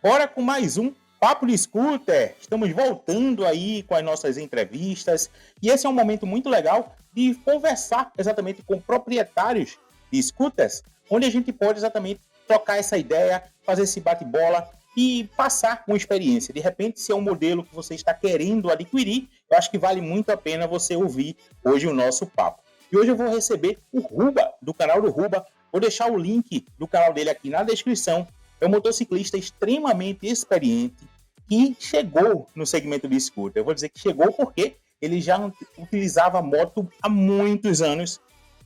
Bora com mais um Papo de Scooter. Estamos voltando aí com as nossas entrevistas e esse é um momento muito legal de conversar exatamente com proprietários de scooters, onde a gente pode exatamente trocar essa ideia, fazer esse bate-bola e passar uma experiência. De repente, se é um modelo que você está querendo adquirir, eu acho que vale muito a pena você ouvir hoje o nosso papo. E hoje eu vou receber o Ruba, do canal do Ruba. Vou deixar o link do canal dele aqui na descrição. É um motociclista extremamente experiente que chegou no segmento de scooter. Eu vou dizer que chegou porque ele já utilizava moto há muitos anos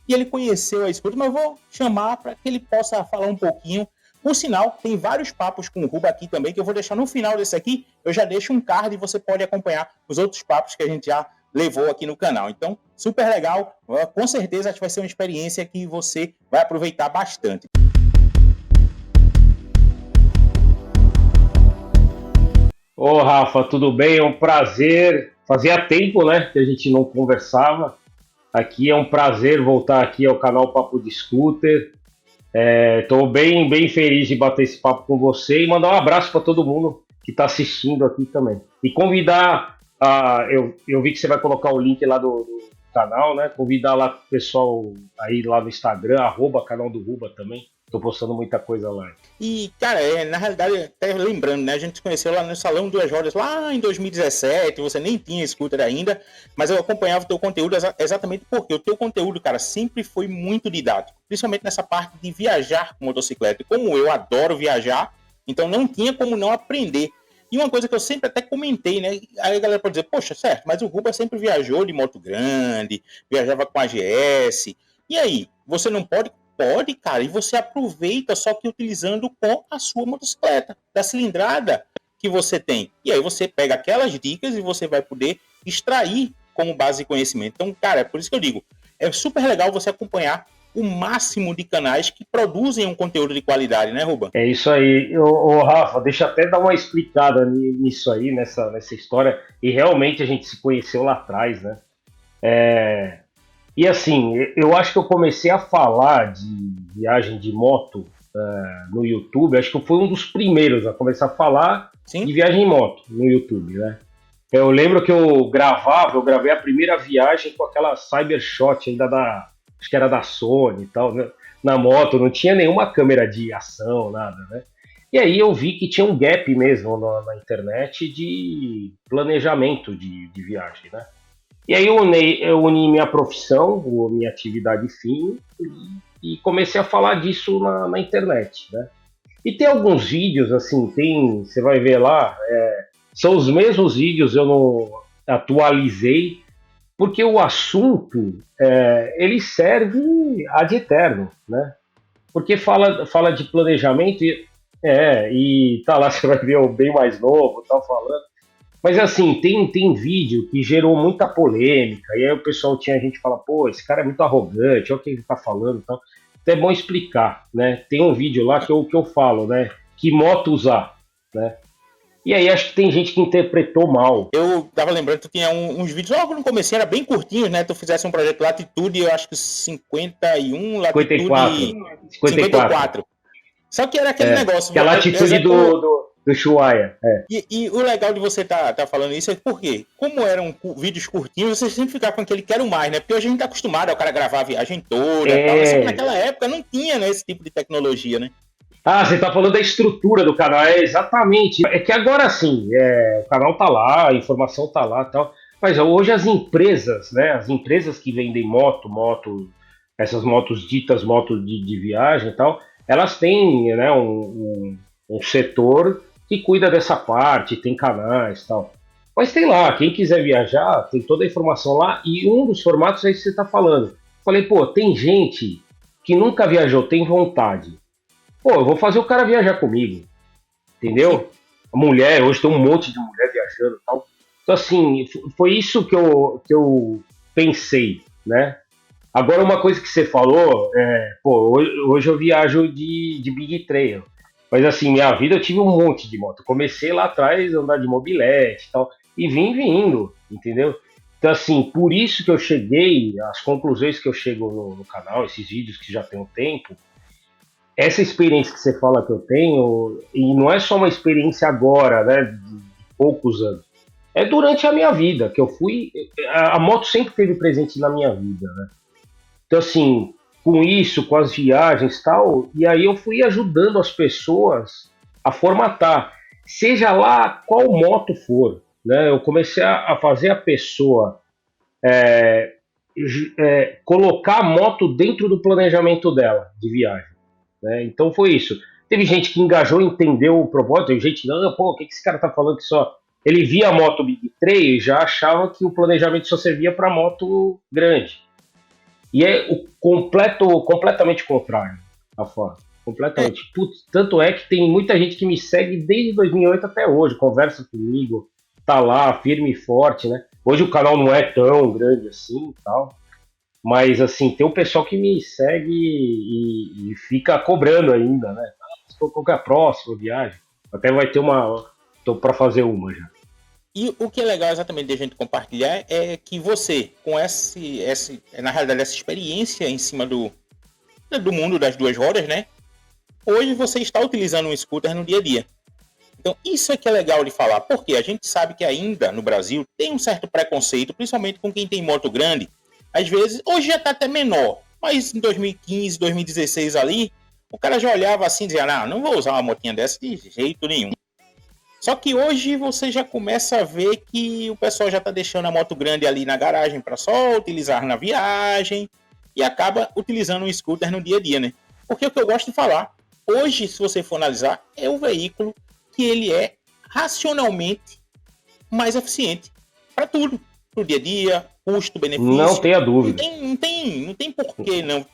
e ele conheceu a scooter, mas eu vou chamar para que ele possa falar um pouquinho. Por sinal, tem vários papos com o Ruba aqui também, que eu vou deixar no final desse aqui. Eu já deixo um card e você pode acompanhar os outros papos que a gente já levou aqui no canal. Então, super legal. Com certeza, acho que vai ser uma experiência que você vai aproveitar bastante. Ô Rafa, tudo bem? É um prazer. Fazia tempo, né, que a gente não conversava. Aqui é um prazer voltar aqui ao canal Papo de Scooter. Estou bem feliz de bater esse papo com você e mandar um abraço para todo mundo que está assistindo aqui também. E convidar, eu vi que você vai colocar o link lá do canal, né? Convidar lá o pessoal aí lá no Instagram, @canal do Ruba também. Tô postando muita coisa lá. E, cara, na realidade, até lembrando, né? A gente se conheceu lá no Salão Duas Rodas, lá em 2017, você nem tinha scooter ainda, mas eu acompanhava o teu conteúdo exatamente porque o teu conteúdo, cara, sempre foi muito didático, principalmente nessa parte de viajar com motocicleta. E como eu adoro viajar, então não tinha como não aprender. E uma coisa que eu sempre até comentei, né? Aí a galera pode dizer, poxa, certo, mas o Ruba sempre viajou de moto grande, viajava com a GS. E aí, você não pode? Pode, cara, e você aproveita só que utilizando com a sua motocicleta, da cilindrada que você tem. E aí você pega aquelas dicas e você vai poder extrair como base de conhecimento. Então, cara, é por isso que eu digo, é super legal você acompanhar o máximo de canais que produzem um conteúdo de qualidade, né, Ruba? É isso aí. Ô, Rafa, deixa eu até dar uma explicada nisso aí, nessa história. E realmente a gente se conheceu lá atrás, né? E assim, eu acho que eu comecei a falar de viagem de moto no YouTube. Acho que foi um dos primeiros a começar a falar Sim. de viagem em moto no YouTube, né? Eu lembro que eu gravei a primeira viagem com aquela Cybershot ainda acho que era da Sony e tal, né? Na moto, não tinha nenhuma câmera de ação, nada, né? E aí eu vi que tinha um gap mesmo na internet de planejamento de viagem, né? E aí eu uni minha profissão, minha atividade fim, e comecei a falar disso na internet, né? E tem alguns vídeos, assim, você vai ver lá, são os mesmos vídeos, eu não atualizei, porque o assunto, ele serve ad eterno, né? Porque fala de planejamento e tá lá, você vai ver o bem mais novo, tá falando. Mas assim, tem vídeo que gerou muita polêmica, e aí o pessoal tinha gente que fala, pô, esse cara é muito arrogante, olha o que ele tá falando e tal. Então é bom explicar, né? Tem um vídeo lá que eu falo, né? Que moto usar, né? E aí acho que tem gente que interpretou mal. Eu tava lembrando que tu tinha uns vídeos logo no começo, era bem curtinhos, né? Tu fizesse um projeto Latitude, eu acho que 51, Latitude 54. Só que era aquele negócio. Que é a latitude do Ushuaia. E o legal de você tá falando isso é porque, como eram vídeos curtinhos, você sempre ficava com aquele quero mais, né? Porque hoje a gente tá acostumado ao cara gravar a viagem toda e tal. Mas só que naquela época não tinha, né, esse tipo de tecnologia, né? Ah, você tá falando da estrutura do canal, exatamente. É que agora sim, o canal tá lá, a informação tá lá e tal. Mas hoje as empresas, né? As empresas que vendem essas motos ditas motos de viagem e tal, elas têm, né, um setor que cuida dessa parte, tem canais e tal. Mas tem lá, quem quiser viajar, tem toda a informação lá, e um dos formatos é isso que você está falando. Falei, pô, tem gente que nunca viajou, tem vontade. Pô, eu vou fazer o cara viajar comigo, entendeu? A mulher, hoje tem um monte de mulher viajando e tal. Então, assim, foi isso que eu pensei, né? Agora, uma coisa que você falou, hoje eu viajo de Big Trail. Mas assim, minha vida eu tive um monte de moto. Comecei lá atrás a andar de mobilete e tal, e vim vindo, entendeu? Então assim, por isso que eu cheguei, as conclusões que eu chego no canal, esses vídeos que já tem um tempo, essa experiência que você fala que eu tenho, e não é só uma experiência agora, né, de poucos anos, é durante a minha vida, que eu fui, a moto sempre esteve presente na minha vida, né? Então, assim, com isso, com as viagens e tal, e aí eu fui ajudando as pessoas a formatar, seja lá qual moto for, né? Eu comecei a fazer a pessoa colocar a moto dentro do planejamento dela de viagem, né? Então foi isso. Teve gente que engajou, entendeu o propósito, teve gente, não, pô, o que esse cara tá falando que só... Ele via a moto Big Trail e já achava que o planejamento só servia para moto grande. E é completamente contrário, Rafa. Completamente. Putz, tanto é que tem muita gente que me segue desde 2008 até hoje, conversa comigo, tá lá, firme e forte, né? Hoje o canal não é tão grande assim e tal, mas assim, tem um pessoal que me segue e fica cobrando ainda, né? Qual que é a próxima viagem? Até vai ter uma... Tô pra fazer uma já. E o que é legal exatamente de a gente compartilhar é que você, com na realidade, essa experiência em cima do mundo das duas rodas, né? Hoje você está utilizando um scooter no dia a dia. Então, isso é que é legal de falar, porque a gente sabe que ainda no Brasil tem um certo preconceito, principalmente com quem tem moto grande. Às vezes, hoje já está até menor, mas em 2015, 2016 ali, o cara já olhava assim e dizia, não vou usar uma motinha dessa de jeito nenhum. Só que hoje você já começa a ver que o pessoal já está deixando a moto grande ali na garagem para só utilizar na viagem e acaba utilizando um scooter no dia a dia, né? Porque o que eu gosto de falar, hoje, se você for analisar, é o veículo que ele é racionalmente mais eficiente para tudo, para o dia a dia, custo-benefício. Não tenha dúvida. Não tem por que não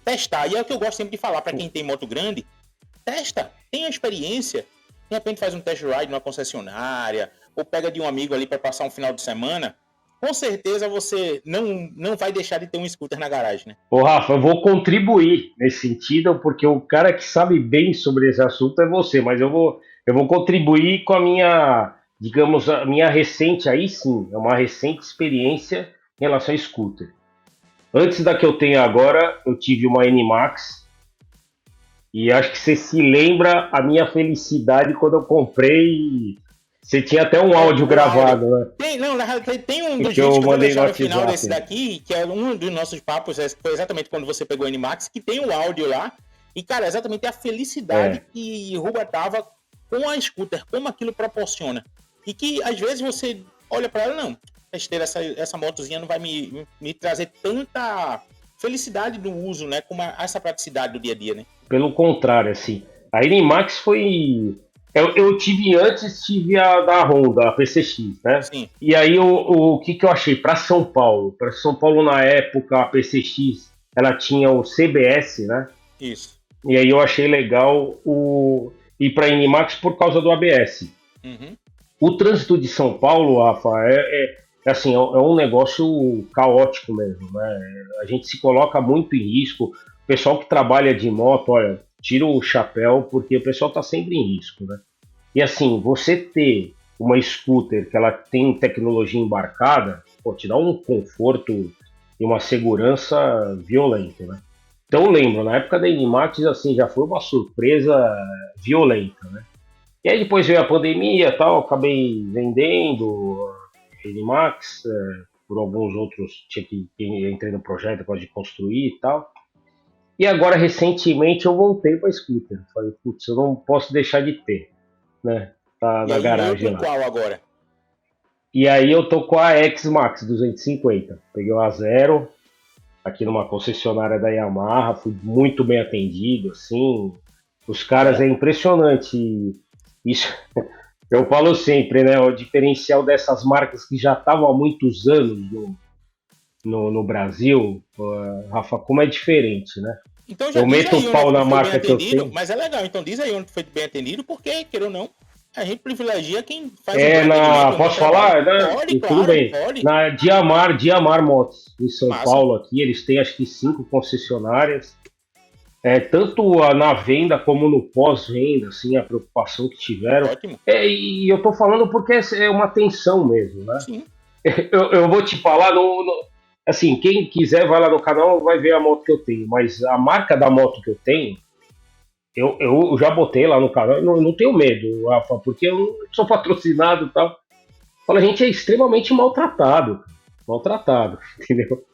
testar. E é o que eu gosto sempre de falar para quem tem moto grande, testa, tenha experiência. De repente faz um test ride numa concessionária, ou pega de um amigo ali para passar um final de semana, com certeza você não vai deixar de ter um scooter na garagem, né? Ô, Rafa, eu vou contribuir nesse sentido, porque o cara que sabe bem sobre esse assunto é você, mas eu vou contribuir com a minha, digamos, a minha recente, aí sim, é uma recente experiência em relação a scooter. Antes da que eu tenho agora, eu tive uma NMAX, e acho que você se lembra a minha felicidade quando eu comprei. Você tinha até um áudio gravado, né? Tem um dos vídeos que eu vou deixar no final desse daqui, que é um dos nossos papos, foi exatamente quando você pegou o NMAX, que tem o áudio lá. E, cara, exatamente a felicidade que Ruba tava com a scooter, como aquilo proporciona. E que, às vezes, você olha para ela, não, essa motozinha não vai me trazer tanta felicidade do uso, né? Como essa praticidade do dia a dia, né? Pelo contrário, assim. A NMAX foi... Eu tive a da Honda, a PCX, né? Sim. E aí o que eu achei? Para São Paulo, na época, a PCX, ela tinha o CBS, né? Isso. E aí eu achei legal ir para a NMAX por causa do ABS. Uhum. O trânsito de São Paulo, Rafa, é um negócio caótico mesmo, né? A gente se coloca muito em risco. O pessoal que trabalha de moto, olha, tira o chapéu, porque o pessoal está sempre em risco, né? E assim, você ter uma scooter que ela tem tecnologia embarcada, pô, te dá um conforto e uma segurança violenta, né? Então eu lembro, na época da NMAX, assim, já foi uma surpresa violenta, né? E aí depois veio a pandemia e tal, acabei vendendo a NMAX, por alguns outros, entrei no projeto, pode construir e tal. E agora, recentemente, eu voltei para scooter. Falei, putz, eu não posso deixar de ter, né? Tá na garagem lá. Qual agora? E aí eu tô com a X-Max 250. Peguei uma zero aqui numa concessionária da Yamaha, fui muito bem atendido, assim. Os caras é impressionante. Isso, eu falo sempre, né? O diferencial dessas marcas que já estavam há muitos anos no Brasil, Rafa, como é diferente, né? Então já eu meto o pau na marca que eu tenho. Mas é legal, então diz aí onde foi bem atendido, porque, queira ou não, a gente privilegia quem faz posso falar? Pode, tudo bem. Pode. Na Diamar Motos, em São Paulo, aqui, eles têm acho que 5 concessionárias. Tanto na venda como no pós-venda, assim, a preocupação que tiveram. Ótimo. E eu tô falando porque é uma tensão mesmo, né? Sim. Eu vou te falar, assim, quem quiser vai lá no canal vai ver a moto que eu tenho, mas a marca da moto que eu tenho eu já botei lá no canal, eu não tenho medo, Rafa, porque eu não sou patrocinado e tal. Fala, a gente é extremamente maltratado, maltratado, entendeu?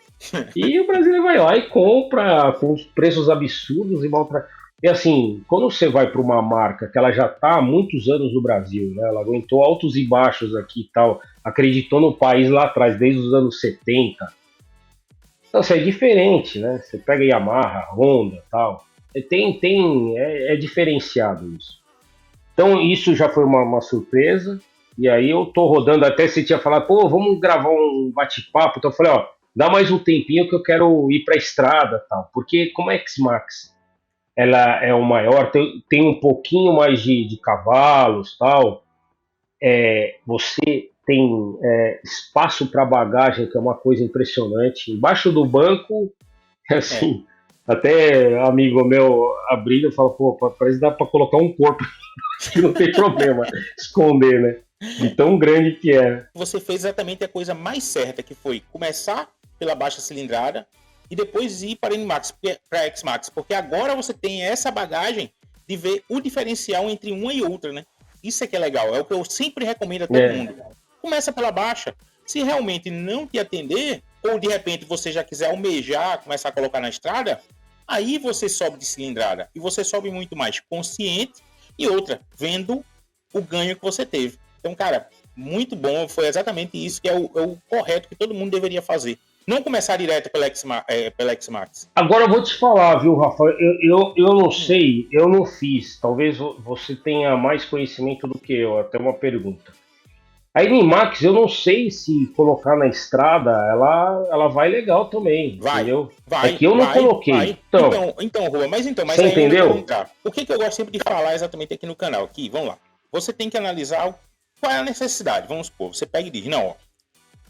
E o brasileiro vai lá e compra com os preços absurdos e maltrata. E assim, quando você vai para uma marca que ela já está há muitos anos no Brasil, né? Ela aguentou altos e baixos aqui e tal, acreditou no país lá atrás, desde os anos 70. Então, assim, é diferente, né? Você pega Yamaha, Honda e tal. É diferenciado isso. Então, isso já foi uma surpresa. E aí eu tô rodando, até você tinha falado, pô, vamos gravar um bate-papo. Então eu falei, ó, dá mais um tempinho que eu quero ir pra estrada e tal. Porque como a X-Max, ela é o maior, tem um pouquinho mais de cavalos tal. Você tem espaço para bagagem, que é uma coisa impressionante. Embaixo do banco, assim, até amigo meu abrindo, fala, pô, parece que dá para colocar um corpo, que não tem problema esconder, né? De tão grande que é. Você fez exatamente a coisa mais certa, que foi começar pela baixa cilindrada e depois ir para a X-Max, porque agora você tem essa bagagem de ver o diferencial entre uma e outra, né? Isso é que é legal, é o que eu sempre recomendo a todo mundo. Começa pela baixa. Se realmente não te atender, ou de repente você já quiser almejar, começar a colocar na estrada, aí você sobe de cilindrada. E você sobe muito mais consciente e outra, vendo o ganho que você teve. Então, cara, muito bom. Foi exatamente isso que é o correto que todo mundo deveria fazer. Não começar direto pela X-Max. Agora eu vou te falar, viu, Rafa? Eu não sei, eu não fiz. Talvez você tenha mais conhecimento do que eu. Até uma pergunta. A N-Max, eu não sei se colocar na estrada, ela vai legal também, entendeu? Vai, é que eu não coloquei. Vai. Então, Rua, mas você aí entendeu? O que eu gosto sempre de falar exatamente aqui no canal, aqui, vamos lá. Você tem que analisar qual é a necessidade. Vamos supor, você pega e diz, não, ó,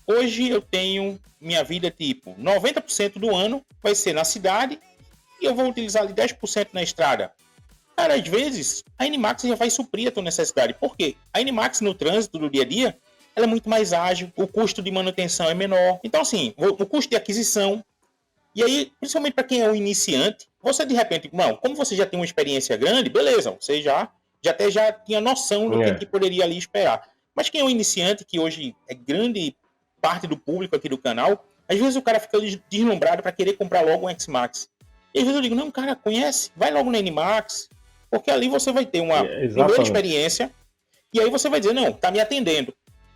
hoje eu tenho minha vida tipo 90% do ano vai ser na cidade e eu vou utilizar ali 10% na estrada. Cara, às vezes a N-Max já vai suprir a tua necessidade. Por quê? A N-Max no trânsito do dia a dia, ela é muito mais ágil, o custo de manutenção é menor. Então, assim, o custo de aquisição. E aí, principalmente para quem é um iniciante, você de repente, não, como você já tem uma experiência grande, beleza, você já tinha noção do que poderia ali esperar. Mas quem é um iniciante, que hoje é grande parte do público aqui do canal, às vezes o cara fica deslumbrado para querer comprar logo um X-Max. E às vezes eu digo, não, cara, conhece, vai logo na N-Max, porque ali você vai ter uma primeira experiência, e aí você vai dizer, não, tá me atendendo.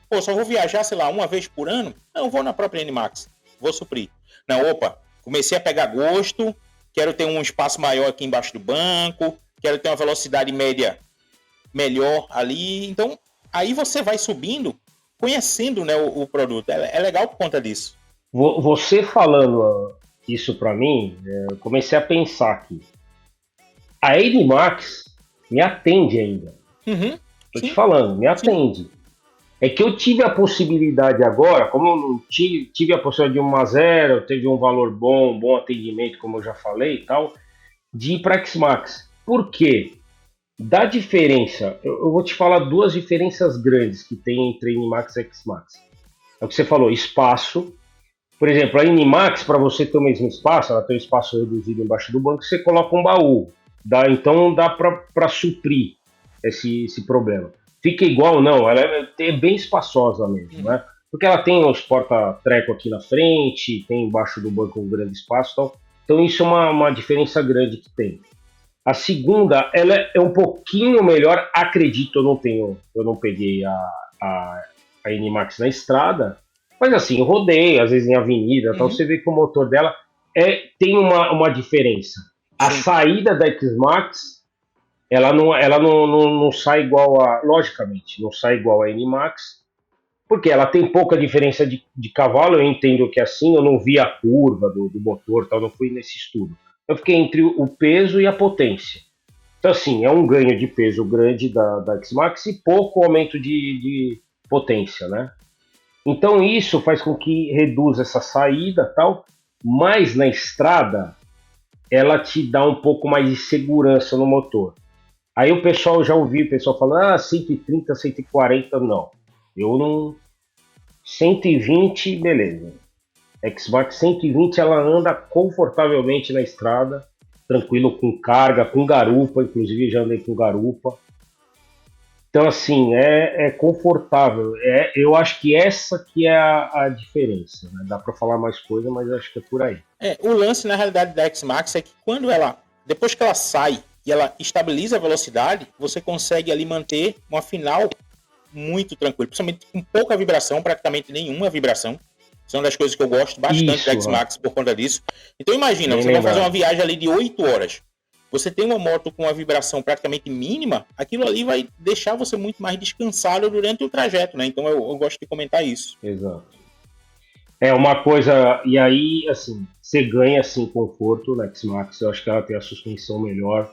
Pô, só vou viajar, sei lá, uma vez por ano? Não, vou na própria N-Max, vou suprir. Não, opa, comecei a pegar gosto, quero ter um espaço maior aqui embaixo do banco, quero ter uma velocidade média melhor ali. Então, aí você vai subindo, conhecendo, né, o produto. É legal por conta disso. Você falando isso para mim, eu comecei a pensar aqui. A N-Max me atende ainda. Tô te falando, me atende. Sim. É que eu tive a possibilidade agora, como eu não tive a possibilidade de 1 a 0, teve um valor bom atendimento, como eu já falei e tal, de ir para X-Max. Por quê? Da diferença, eu vou te falar duas diferenças grandes que tem entre N-Max e X-Max. É o que você falou, espaço. Por exemplo, a N-Max, para você ter o mesmo espaço, ela tem um espaço reduzido embaixo do banco, você coloca um baú. Então dá para suprir esse problema. Fica igual, não, ela é bem espaçosa mesmo, né? Porque ela tem os porta-treco aqui na frente, tem embaixo do banco um grande espaço e tal. Então isso é uma diferença grande que tem. A segunda, ela é um pouquinho melhor, acredito, eu não peguei a N-Max na estrada, mas assim, eu rodei, às vezes em avenida, então você vê que o motor dela tem uma diferença. A saída da X-Max, ela não sai igual logicamente, não sai igual a N-Max, porque ela tem pouca diferença de cavalo, eu entendo que assim, eu não vi a curva do motor, tal, não fui nesse estudo. Eu fiquei entre o peso e a potência. Então, assim, é um ganho de peso grande da X-Max e pouco aumento de potência, né? Então, isso faz com que reduza essa saída tal, mas na estrada, ela te dá um pouco mais de segurança no motor. Aí o pessoal já ouviu o pessoal falando, 130, 140, não. Eu não... 120, beleza. X-Max 120, ela anda confortavelmente na estrada, tranquilo com carga, com garupa, inclusive já andei com garupa. Então, assim, é confortável. Eu acho que essa que é a diferença, né? Dá para falar mais coisa, mas acho que é por aí. O lance, na realidade, da X-Max é que depois que ela sai e ela estabiliza a velocidade, você consegue ali manter uma final muito tranquila, principalmente com pouca vibração, praticamente nenhuma vibração. Isso é uma das coisas que eu gosto bastante da X-Max por conta disso. Então imagina, você vai fazer uma viagem ali de 8 horas. Você tem uma moto com uma vibração praticamente mínima, aquilo ali vai deixar você muito mais descansado durante o trajeto, né? Então eu gosto de comentar isso. Exato. É uma coisa, e aí, assim, você ganha, assim, conforto na X-Max, eu acho que ela tem a suspensão melhor.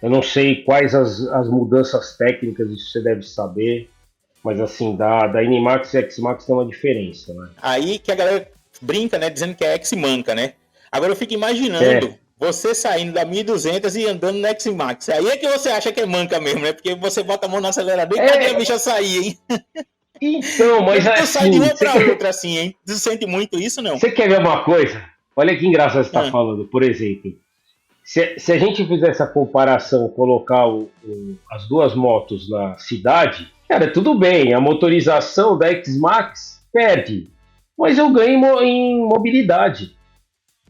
Eu não sei quais as mudanças técnicas, isso você deve saber, mas, assim, da N-Max e X-Max tem uma diferença, né? Aí que a galera brinca, né, dizendo que é X-Manca, né? Agora eu fico imaginando você saindo da 1200 e andando no X-Max. Aí é que você acha que é manca mesmo, né? Porque você bota a mão no acelerador e cadê a bicha sair, hein? Então, mas tu assim... sai de uma pra outra, assim, hein? Tu sente muito isso, não? Você quer ver uma coisa? Olha que engraçado você está falando, por exemplo. Se a gente fizer essa comparação, colocar as duas motos na cidade, cara, tudo bem, a motorização da X-Max perde, mas eu ganho em mobilidade.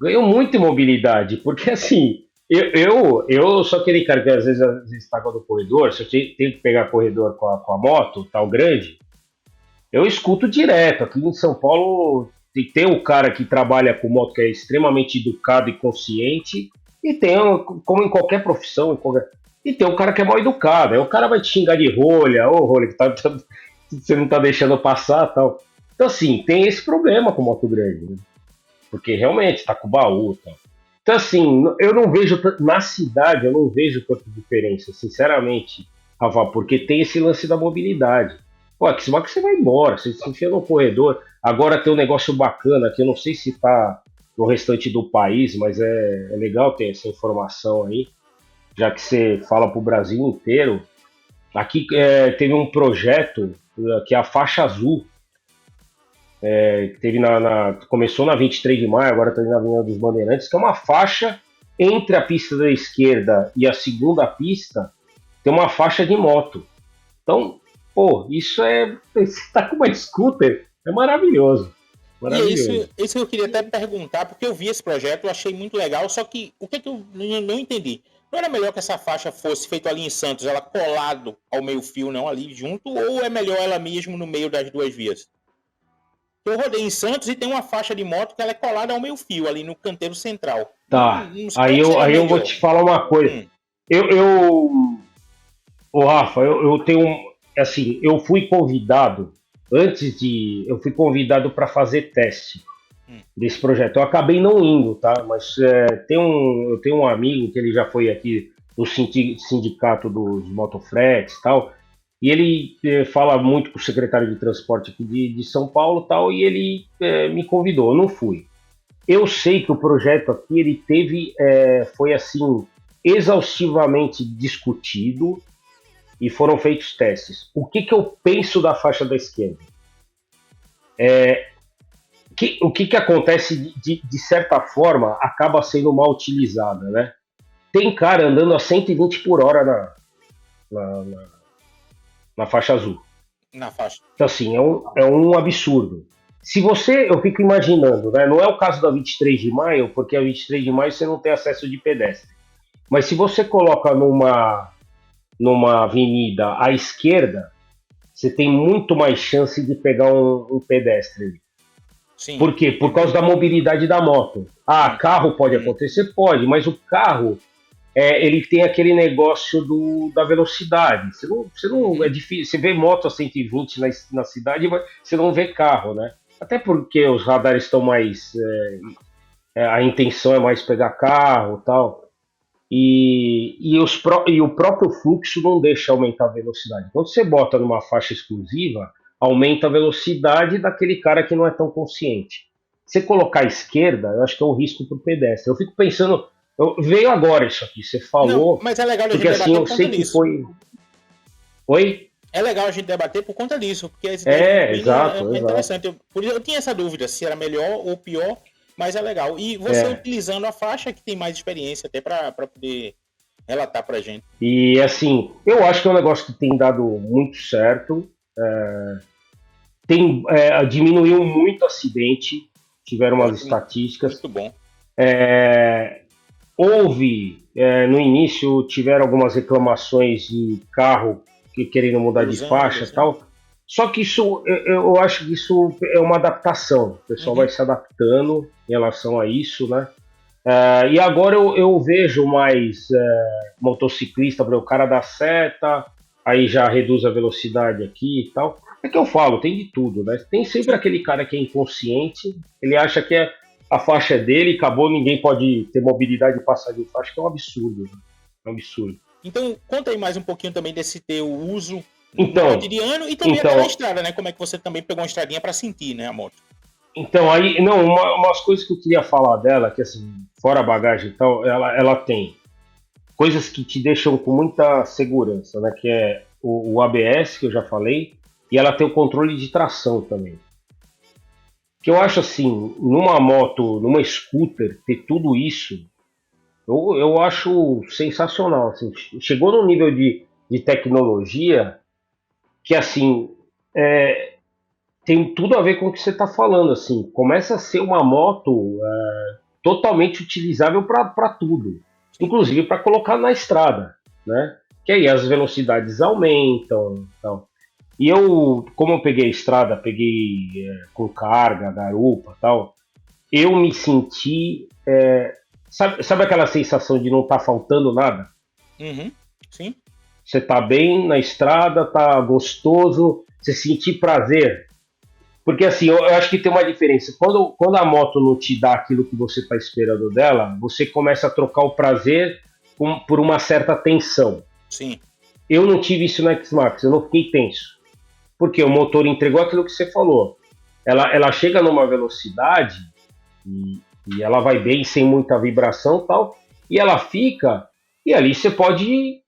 Ganho muito em mobilidade, porque assim, eu sou aquele cara que às vezes está no corredor, se eu tenho que pegar corredor com a moto, tal grande, eu escuto direto. Aqui em São Paulo tem um cara que trabalha com moto que é extremamente educado e consciente, e tem, como em qualquer profissão, e tem um cara que é mal educado. Aí o cara vai te xingar de rolha, rolha, que você não tá deixando passar e tal. Então, assim, tem esse problema com moto grande, né? Porque realmente tá com baú e tal. Então, assim, eu não vejo, na cidade, eu não vejo tanta diferença, sinceramente, Rafa, porque tem esse lance da mobilidade. Pô, aqui você vai embora, você se enfia no corredor. Agora tem um negócio bacana, que eu não sei se tá no restante do país, mas é legal ter essa informação aí, já que você fala pro Brasil inteiro. Aqui teve um projeto, que é a faixa azul, que teve começou na 23 de maio, agora está na Avenida dos Bandeirantes, que é uma faixa entre a pista da esquerda e a segunda pista, tem uma faixa de moto. Então, pô, isso você tá com uma scooter, é maravilhoso. Maravilhoso. E isso que eu queria até perguntar, porque eu vi esse projeto, eu achei muito legal, só que o que eu não entendi? Não era melhor que essa faixa fosse feita ali em Santos, ela colado ao meio fio, não ali junto, ou é melhor ela mesmo no meio das duas vias? Eu rodei em Santos e tem uma faixa de moto que ela é colada ao meio fio, ali no canteiro central. Tá, aí eu vou te falar uma coisa. Ô Rafa, eu tenho, assim, eu fui convidado, eu fui convidado para fazer teste desse projeto. Eu acabei não indo, tá? Mas eu tenho um amigo que ele já foi aqui no sindicato dos motofretes e tal, e ele fala muito com o secretário de transporte aqui de São Paulo tal, e ele me convidou, eu não fui. Eu sei que o projeto aqui ele foi assim exaustivamente discutido e foram feitos testes. O que eu penso da faixa da esquerda? O que acontece de certa forma acaba sendo mal utilizada, né? Tem cara andando a 120 por hora na faixa azul. Na faixa. Então, assim, é um absurdo. Eu fico imaginando, né? Não é o caso da 23 de maio, porque a 23 de maio você não tem acesso de pedestre. Mas se você coloca numa avenida à esquerda, você tem muito mais chance de pegar um pedestre ali. Sim. Por quê? Por causa da mobilidade da moto. Carro pode acontecer? Pode, mas o carro ele tem aquele negócio da velocidade. Você não é difícil. Você vê moto a 120 na cidade, mas você não vê carro, né? Até porque os radares estão mais. A intenção é mais pegar carro e tal. E o próprio fluxo não deixa aumentar a velocidade. Quando você bota numa faixa exclusiva, aumenta a velocidade daquele cara que não é tão consciente. Se você colocar à esquerda, eu acho que é um risco para o pedestre. Eu fico pensando. Veio agora isso aqui, você falou. Não, mas é legal a gente porque assim, eu sei que foi. Oi? É legal a gente debater por conta disso, porque exato. interessante. Eu tinha essa dúvida se era melhor ou pior, Mas é legal. E você utilizando a faixa que tem mais experiência até para poder relatar pra gente. E assim, eu acho que é um negócio que tem dado muito certo. Diminuiu muito acidente, tiveram umas estatísticas. Muito bom. Houve, no início, tiveram algumas reclamações de carro que querendo mudar de faixa e tal. Só que isso, eu acho que isso é uma adaptação. O pessoal vai se adaptando em relação a isso, né? E agora eu vejo mais motociclista, o cara dá seta, aí já reduz a velocidade aqui e tal. É que eu falo, tem de tudo, né? Tem sempre aquele cara que é inconsciente, ele acha que a faixa é dele, acabou, ninguém pode ter mobilidade de passar de faixa, que é um absurdo, né? É um absurdo. Então, conta aí mais um pouquinho também desse teu uso no cotidiano e também até na estrada, né? Como é que você também pegou uma estradinha para sentir, né, a moto? Então, aí, não, umas coisas que eu queria falar dela, que assim, fora a bagagem e tal, ela tem coisas que te deixam com muita segurança, né? Que é o ABS, que eu já falei, e ela tem o controle de tração também. Que eu acho assim, numa moto, numa scooter, ter tudo isso, eu acho sensacional. Assim, chegou num nível de tecnologia que, assim, tem tudo a ver com o que você está falando. Assim, começa a ser uma moto totalmente utilizável para tudo, inclusive para colocar na estrada, né? Que aí as velocidades aumentam, então. E eu, como eu peguei a estrada, peguei com carga, garupa e tal, eu me senti... sabe aquela sensação de não estar faltando nada? Sim. Você tá bem na estrada, tá gostoso, você sentir prazer. Porque assim, eu acho que tem uma diferença. Quando a moto não te dá aquilo que você está esperando dela, você começa a trocar o prazer por uma certa tensão. Sim. Eu não tive isso na X-Max, eu não fiquei tenso. Porque o motor entregou aquilo que você falou. Ela chega numa velocidade e ela vai bem, sem muita vibração e tal, e ela fica, e ali você pode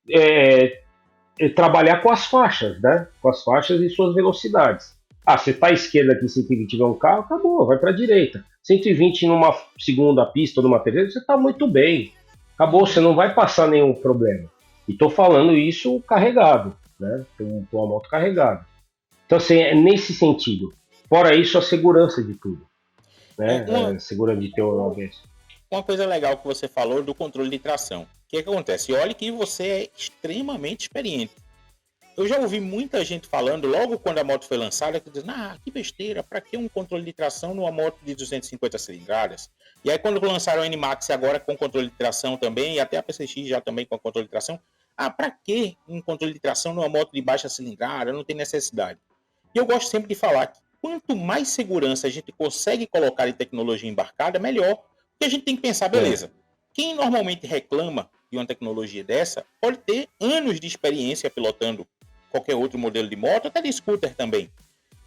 trabalhar com as faixas, né? Com as faixas e suas velocidades. Você tá à esquerda aqui, 120 tiver um carro, acabou, vai para a direita. 120 numa segunda pista ou numa terceira, você tá muito bem. Acabou, você não vai passar nenhum problema. E tô falando isso carregado, né? Com a moto carregada. Então, assim, é nesse sentido. Fora isso, a segurança de tudo. Né? Segurança de ter o ABS. Uma coisa legal que você falou do controle de tração. O que acontece? Olha que você é extremamente experiente. Eu já ouvi muita gente falando, logo quando a moto foi lançada, que diz, que besteira, para que um controle de tração numa moto de 250 cilindradas? E aí quando lançaram o NMAX agora com controle de tração também, e até a PCX já também com controle de tração, para que um controle de tração numa moto de baixa cilindrada? Não tem necessidade. E eu gosto sempre de falar que quanto mais segurança a gente consegue colocar em tecnologia embarcada, melhor. Porque a gente tem que pensar, beleza, quem normalmente reclama de uma tecnologia dessa pode ter anos de experiência pilotando qualquer outro modelo de moto, até de scooter também.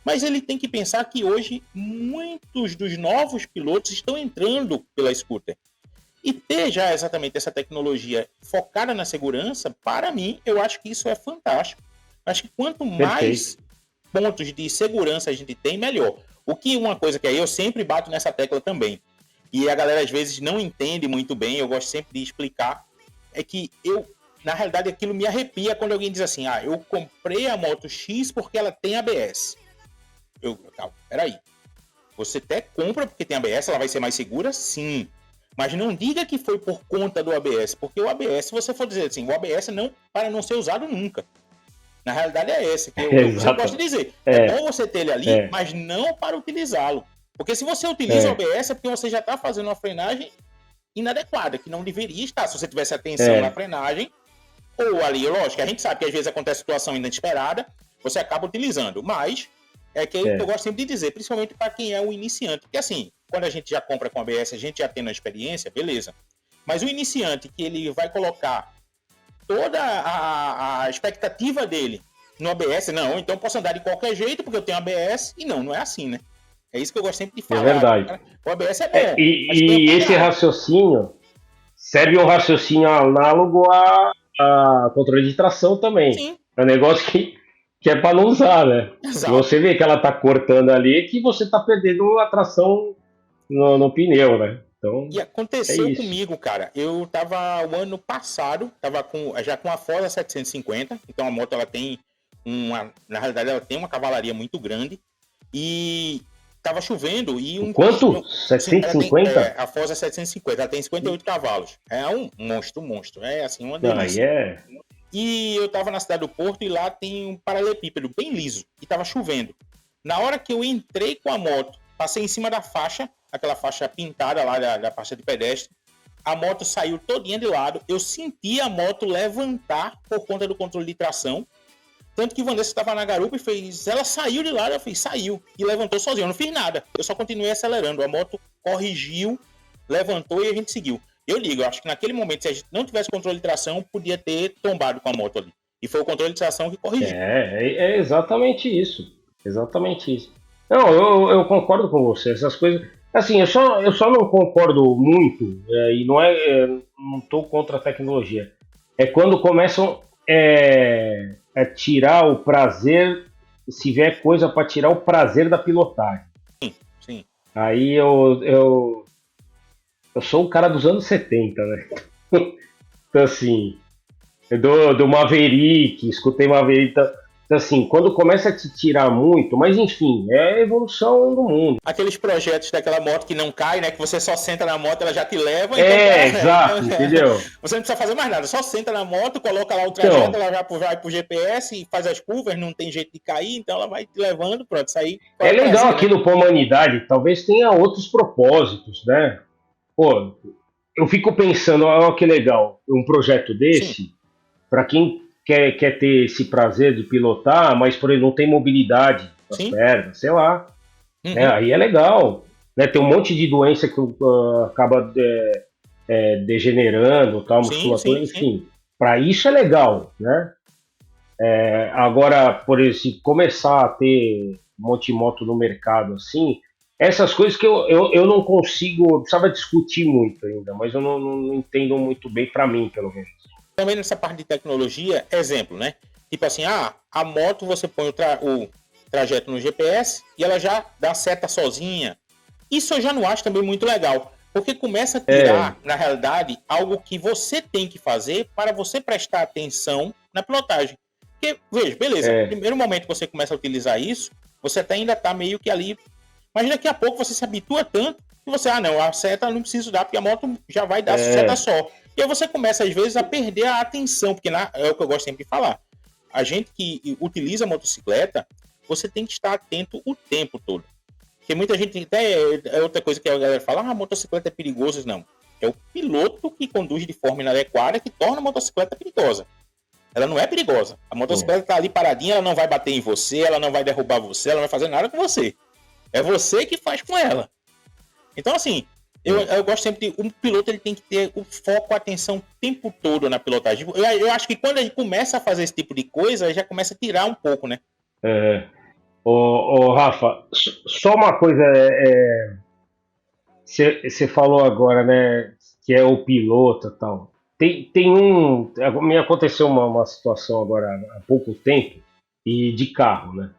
Mas ele tem que pensar que hoje muitos dos novos pilotos estão entrando pela scooter. E ter já exatamente essa tecnologia focada na segurança, para mim, eu acho que isso é fantástico. Acho que quanto mais pontos de segurança a gente tem, melhor. Uma coisa que aí eu sempre bato nessa tecla também, e a galera às vezes não entende muito bem, eu gosto sempre de explicar, é que na realidade aquilo me arrepia quando alguém diz assim, eu comprei a moto X porque ela tem ABS. Calma, peraí. Você até compra porque tem ABS, ela vai ser mais segura? Sim. Mas não diga que foi por conta do ABS, porque o ABS, se você for dizer assim, o ABS para não ser usado nunca. Na realidade é essa, que eu gosto de dizer. É bom você ter ele ali, mas não para utilizá-lo. Porque se você utiliza o ABS é porque você já está fazendo uma frenagem inadequada, que não deveria estar. Se você tivesse atenção na frenagem, ou ali, lógico, a gente sabe que às vezes acontece situação inesperada, você acaba utilizando. Mas é que eu gosto sempre de dizer, principalmente para quem é o iniciante. Porque assim, quando a gente já compra com ABS, a gente já tem uma experiência, beleza. Mas o iniciante que ele vai colocar toda a expectativa dele no ABS, não, então eu posso andar de qualquer jeito porque eu tenho ABS, e não é assim, né? É isso que eu gosto sempre de falar. É verdade. O ABS é bom. E esse raciocínio serve um raciocínio análogo a controle de tração também. Sim. É um negócio que é para não usar, né? Exato. Você vê que ela tá cortando ali, que você tá perdendo a tração no pneu, né? Então, E é aconteceu isso. comigo, cara. Eu tava o ano passado, já com a Forza 750, então a moto ela tem na realidade ela tem uma cavalaria muito grande e tava chovendo e O quanto? ela tem 750? a Forza 750, ela tem 58 cavalos. É um monstro, é assim uma Não, aí delícia. é. E eu tava na cidade do Porto e lá tem um paralelepípedo bem liso e tava chovendo. Na hora que eu entrei com a moto, passei em cima da faixa, aquela faixa pintada lá da faixa de pedestre, a moto saiu todinha de lado, eu senti a moto levantar por conta do controle de tração, tanto que o Vanessa estava na garupa e fez, ela saiu de lado, eu fiz, saiu, e levantou sozinho, eu não fiz nada, eu só continuei acelerando, a moto corrigiu, levantou e a gente seguiu. Eu digo, eu acho que naquele momento, se a gente não tivesse controle de tração, podia ter tombado com a moto ali. E foi o controle de tração que corrigiu. É exatamente isso. Exatamente isso. Não, eu concordo com você. Essas coisas. Assim, eu só não concordo muito, e não estou contra a tecnologia. É quando começam a tirar o prazer, se vier coisa para tirar o prazer da pilotagem. Sim. Aí eu sou o cara dos anos 70, né? Então, assim, do Maverick, escutei Maverick. Então, assim, quando começa a te tirar muito, mas enfim, é a evolução do mundo. Aqueles projetos daquela moto que não cai, né? Que você só senta na moto, ela já te leva. Então, Exato, entendeu? você não precisa fazer mais nada. Só senta na moto, coloca lá o trajeto, Então, ela vai pro GPS e faz as curvas, não tem jeito de cair, então ela vai te levando, pronto, isso aí é qual é o legal prazer, né? aquilo para a humanidade, talvez tenha outros propósitos, né? Pô, eu fico pensando, olha que legal, um projeto Sim. desse, para quem quer ter esse prazer de pilotar, mas por exemplo, não tem mobilidade das Sim. pernas, sei lá, né? Uhum. Aí é legal. Né? Tem um monte de doença que acaba degenerando, tal, musculatura, Sim. enfim. Para isso é legal, né? Agora, por exemplo, se começar a ter um monte de moto no mercado assim, essas coisas que eu não consigo, eu precisava discutir muito ainda, mas eu não entendo muito bem para mim, pelo menos. Também nessa parte de tecnologia, exemplo, né? Tipo assim, a moto você põe o trajeto no GPS e ela já dá seta sozinha. Isso eu já não acho também muito legal, porque começa a tirar, na realidade, algo que você tem que fazer para você prestar atenção na pilotagem. Porque, veja, beleza, primeiro momento que você começa a utilizar isso, você até ainda está meio que ali, mas daqui a pouco você se habitua tanto que você, não, a seta eu não preciso dar, porque a moto já vai dar seta só. E aí você começa, às vezes, a perder a atenção, porque é o que eu gosto sempre de falar. A gente que utiliza a motocicleta, você tem que estar atento o tempo todo. Porque muita gente, até é outra coisa que a galera fala, a motocicleta é perigosa. Não. É o piloto que conduz de forma inadequada que torna a motocicleta perigosa. Ela não é perigosa. A motocicleta está ali paradinha, ela não vai bater em você, ela não vai derrubar você, ela não vai fazer nada com você. É você que faz com ela. Então, assim, eu gosto sempre de... Um piloto ele tem que ter o foco, a atenção o tempo todo na pilotagem. Eu acho que quando ele começa a fazer esse tipo de coisa, já começa a tirar um pouco, né? Rafa, só uma coisa, você falou agora, né, que é o piloto e tal. Me aconteceu uma situação agora há pouco tempo, e de carro, né?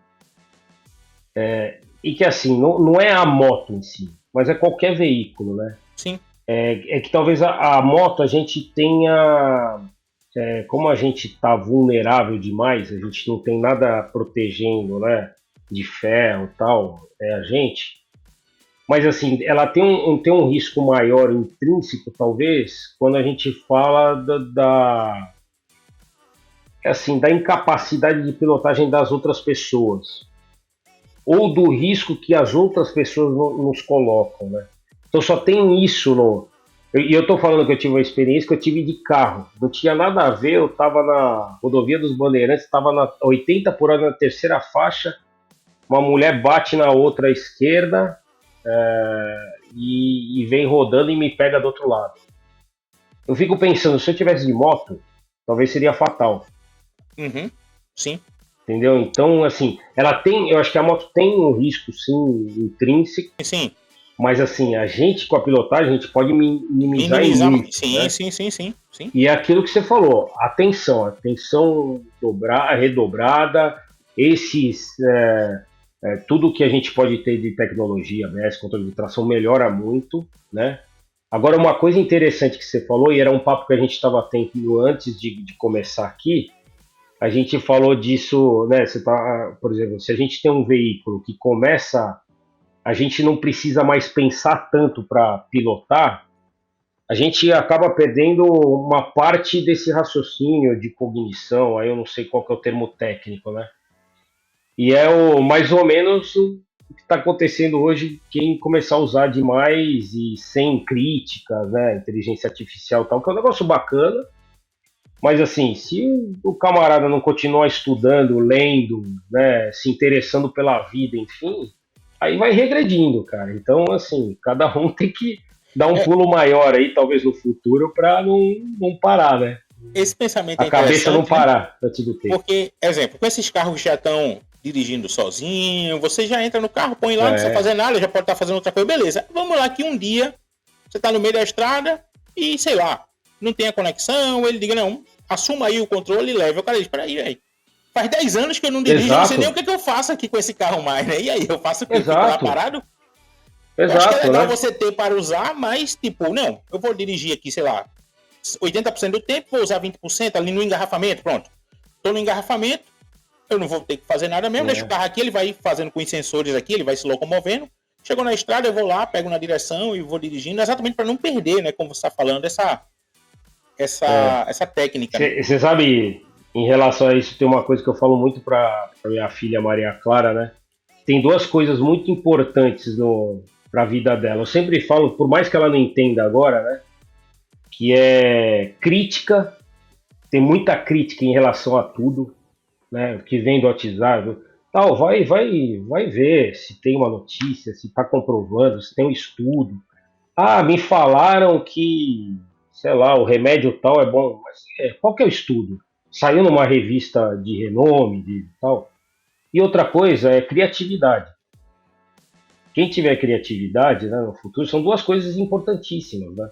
E que assim, não é a moto em si, mas é qualquer veículo, né? Sim. É que talvez a moto a gente tenha, como a gente está vulnerável demais, a gente não tem nada protegendo, né? De ferro e tal, a gente. Mas assim, ela tem um risco maior intrínseco, talvez, quando a gente fala da incapacidade de pilotagem das outras pessoas. Ou do risco que as outras pessoas nos colocam, né? Então só tem isso. E eu tô falando que eu tive uma experiência que eu tive de carro. Não tinha nada a ver, eu tava na rodovia dos Bandeirantes, tava na 80 por hora na terceira faixa, uma mulher bate na outra à esquerda e vem rodando e me pega do outro lado. Eu fico pensando, se eu tivesse de moto, talvez seria fatal. Uhum. Sim. Entendeu? Então, assim, eu acho que a moto tem um risco, sim, intrínseco. Sim. Mas, assim, a gente com a pilotagem, a gente pode minimizar muito. Sim, né? sim. E é aquilo que você falou, atenção redobrada, esses Tudo que a gente pode ter de tecnologia, ABS, controle de tração, melhora muito, né? Agora, uma coisa interessante que você falou, e era um papo que a gente estava tendo antes de começar aqui, a gente falou disso, né? Por exemplo, se a gente tem um veículo que começa, a gente não precisa mais pensar tanto para pilotar, a gente acaba perdendo uma parte desse raciocínio de cognição, aí eu não sei qual que é o termo técnico, né? E é mais ou menos o que está acontecendo hoje, quem começar a usar demais e sem críticas, né? Inteligência artificial e tal, que é um negócio bacana, mas assim, se o camarada não continuar estudando, lendo, né, se interessando pela vida, enfim, aí vai regredindo, cara. Então, assim, cada um tem que dar um É, pulo maior aí, talvez no futuro, para não parar, né? esse pensamento A é cabeça não interessante, né? parar antes do tempo. Porque, exemplo, com esses carros que já estão dirigindo sozinho, você já entra no carro, põe lá, não precisa fazer nada, já pode estar fazendo outra coisa, beleza. Vamos lá que um dia você está no meio da estrada e, sei lá, não tem a conexão, ele diga, não, assuma aí o controle e leve. O cara diz, peraí, velho, faz 10 anos que eu não dirijo, eu não sei nem o que eu faço aqui com esse carro mais, né? E aí, eu faço o quê? Eu fico lá Exato, parado? Eu acho que é exato, legal né? você ter para usar, mas, tipo, não, eu vou dirigir aqui, sei lá, 80% do tempo, vou usar 20% ali no engarrafamento, pronto. Tô no engarrafamento, eu não vou ter que fazer nada mesmo, deixa o carro aqui, ele vai fazendo com os sensores aqui, ele vai se locomovendo. Chegou na estrada, eu vou lá, pego na direção e vou dirigindo, exatamente para não perder, né, como você está falando, essa técnica, né? Você sabe, em relação a isso, tem uma coisa que eu falo muito para minha filha Maria Clara, né? Tem duas coisas muito importantes para a vida dela. Eu sempre falo, por mais que ela não entenda agora, né? Que é crítica, tem muita crítica em relação a tudo, né? Que vem do WhatsApp, tal, vai ver se tem uma notícia, se está comprovando, se tem um estudo. Ah, me falaram que, sei lá, o remédio tal é bom, mas qual que é o estudo? Saiu numa revista de renome, de tal. E outra coisa é criatividade. Quem tiver criatividade, né, no futuro, são duas coisas importantíssimas, né?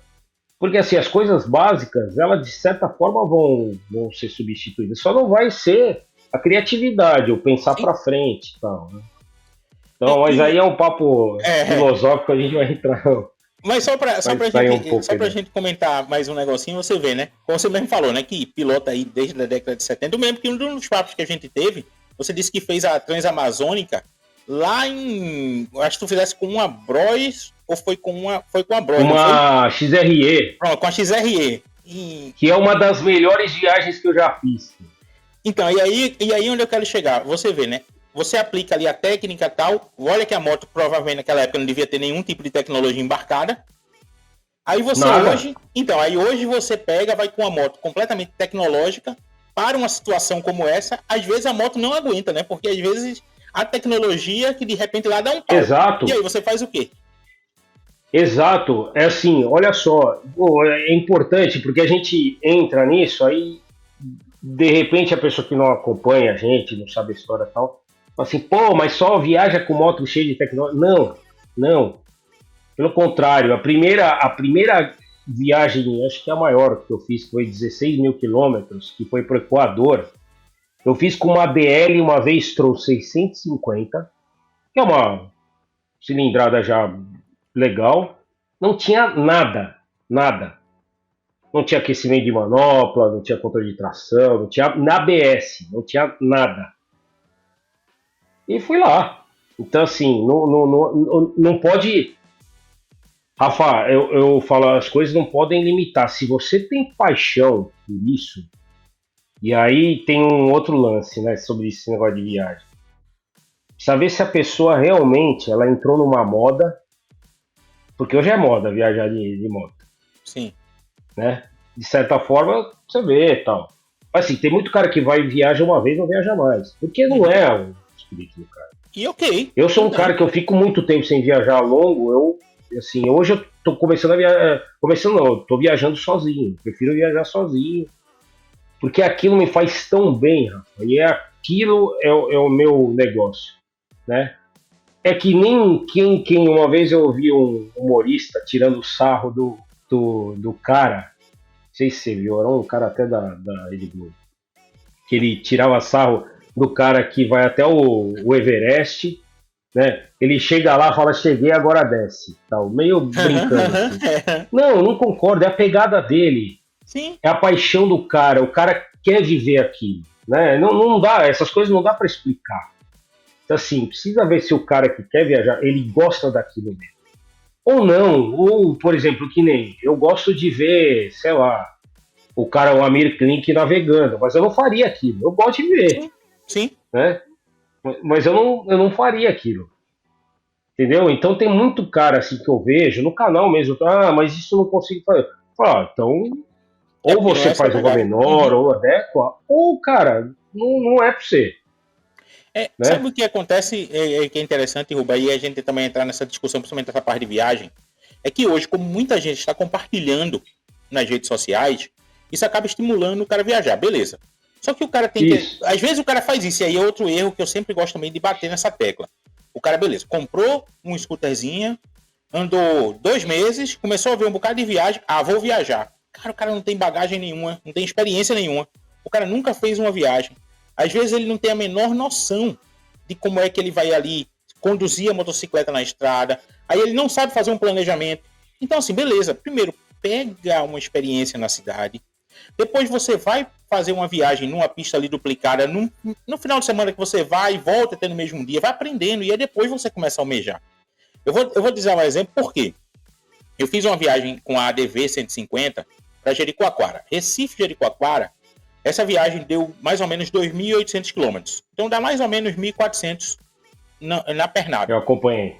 Porque assim, as coisas básicas, elas de certa forma vão ser substituídas. Só não vai ser a criatividade, ou pensar Sim. para frente e tal, né? E, Então, mas aí e, é um papo filosófico, a gente vai entrar. mas só pra Vai sair um gente, pouco só aí, pra né? gente comentar mais um negocinho, você vê, né? Como você mesmo falou, né? Que pilota aí desde a década de 70, mesmo que um dos papos que a gente teve, você disse que fez a Transamazônica lá em. Acho que tu fizesse com uma Bros, ou foi com a Bros, não foi? Uma XRE, Pronto, com a XRE. E, que é uma das melhores viagens que eu já fiz. então, e aí onde eu quero chegar? Você vê, né? Você aplica ali a técnica e tal. Olha que a moto provavelmente naquela época não devia ter nenhum tipo de tecnologia embarcada. Aí você Nada. hoje, então, aí hoje você pega, vai com uma moto completamente tecnológica para uma situação como essa. Às vezes a moto não aguenta, né? Porque às vezes a tecnologia que de repente lá dá um pau. E Exato, aí você faz o quê? exato. É assim, olha só, pô, é importante porque a gente entra nisso, aí de repente a pessoa que não acompanha a gente, não sabe a história e tal, fala assim, pô, mas só viaja com moto cheia de tecnologia. Não, não. Pelo contrário, a primeira viagem, acho que é a maior que eu fiz, que foi 16 mil quilômetros, que foi para o Equador. Eu fiz com uma DL, uma vez trouxe 650, que é uma cilindrada já legal. Não tinha nada, nada. Não tinha aquecimento de manopla, não tinha controle de tração, não tinha na ABS, não tinha nada. E fui lá. Então, assim, não pode. Rafa, eu falo, as coisas não podem limitar. Se você tem paixão por isso, e aí tem um outro lance, né, sobre esse negócio de viagem. Saber se a pessoa realmente ela entrou numa moda, porque hoje é moda viajar de moto, Sim. né? De certa forma, você vê e tal. Mas assim, tem muito cara que vai viaja uma vez, não viaja mais. Porque não é o espírito do cara. E ok, Eu sou tudo um bem. cara que eu fico muito tempo sem viajar longo. Assim, hoje eu tô começando a viajar. Começando não, eu tô viajando sozinho. Prefiro viajar sozinho. Porque aquilo me faz tão bem, Rafa. E aquilo é o meu negócio, né? É que nem quem uma vez eu ouvi um humorista tirando sarro do cara. Não sei se você viu, era um cara até da Rede Globo. Que ele tirava sarro do cara que vai até o Everest né? Ele chega lá, fala, cheguei, agora desce, tal, meio brincando assim. Não concordo, é a pegada dele, Sim. é a paixão do cara, o cara quer viver aquilo, né? Não dá, essas coisas não dá para explicar. Então assim, precisa ver se o cara que quer viajar, ele gosta daquilo mesmo. Ou não, ou, por exemplo, que nem, eu gosto de ver, sei lá, o Amir Klink navegando, mas eu não faria aquilo, eu gosto de ver, Sim. né? Mas eu não faria aquilo. Entendeu? Então tem muito cara assim que eu vejo no canal mesmo. Mas isso eu não consigo fazer. Então, ou você faz uma menor, ou adequa, ou, cara, não é pra você. Né? Sabe o que acontece, que é interessante, Ruba, e a gente também entrar nessa discussão, principalmente essa parte de viagem, é que hoje, como muita gente está compartilhando nas redes sociais, isso acaba estimulando o cara a viajar, beleza. Só que o cara tem que... Às vezes o cara faz isso, e aí é outro erro que eu sempre gosto também de bater nessa tecla. O cara, beleza, comprou um scooterzinho, andou 2 meses, começou a ver um bocado de viagem, vou viajar. Cara, o cara não tem bagagem nenhuma, não tem experiência nenhuma. O cara nunca fez uma viagem. Às vezes ele não tem a menor noção de como é que ele vai ali conduzir a motocicleta na estrada. Aí ele não sabe fazer um planejamento. Então, assim, beleza. Primeiro, pega uma experiência na cidade. Depois você vai fazer uma viagem numa pista ali duplicada. No final de semana que você vai e volta até no mesmo dia. Vai aprendendo e aí depois você começa a almejar. Eu vou dizer um exemplo por quê. Eu fiz uma viagem com a ADV 150 para Jericoacoara. Recife, Jericoacoara. Essa viagem deu mais ou menos 2.800 quilômetros. Então dá mais ou menos 1.400 na pernada. Eu acompanhei.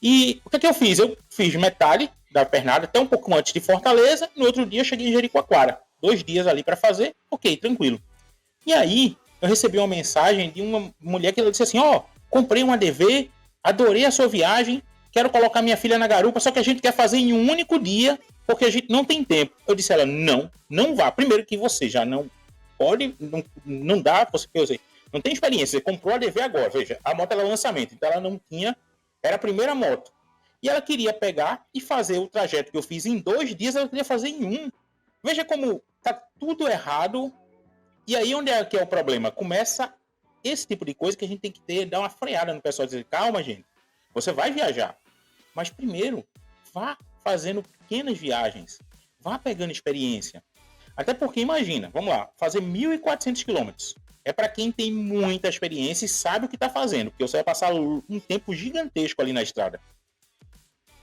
E o que eu fiz? Eu fiz metade da pernada, até um pouco antes de Fortaleza. No outro dia eu cheguei em Jericoacoara. 2 dias ali para fazer. Ok, tranquilo. E aí eu recebi uma mensagem de uma mulher que ela disse assim, comprei uma ADV, adorei a sua viagem, quero colocar minha filha na garupa, só que a gente quer fazer em um único dia, porque a gente não tem tempo. Eu disse a ela, não vá. Primeiro que você já não pode, não dá, você não tem experiência, você comprou a ADV agora, veja, a moto era lançamento, então ela não tinha, era a primeira moto, e ela queria pegar e fazer o trajeto que eu fiz em 2 dias, ela queria fazer em 1, veja como tá tudo errado, e aí onde é que é o problema? Começa esse tipo de coisa que a gente tem que dar uma freada no pessoal, dizer, calma gente, você vai viajar, mas primeiro, vá fazendo pequenas viagens, vá pegando experiência. Até porque, imagina, vamos lá, fazer 1.400 quilômetros. É para quem tem muita experiência e sabe o que está fazendo, porque você vai passar um tempo gigantesco ali na estrada.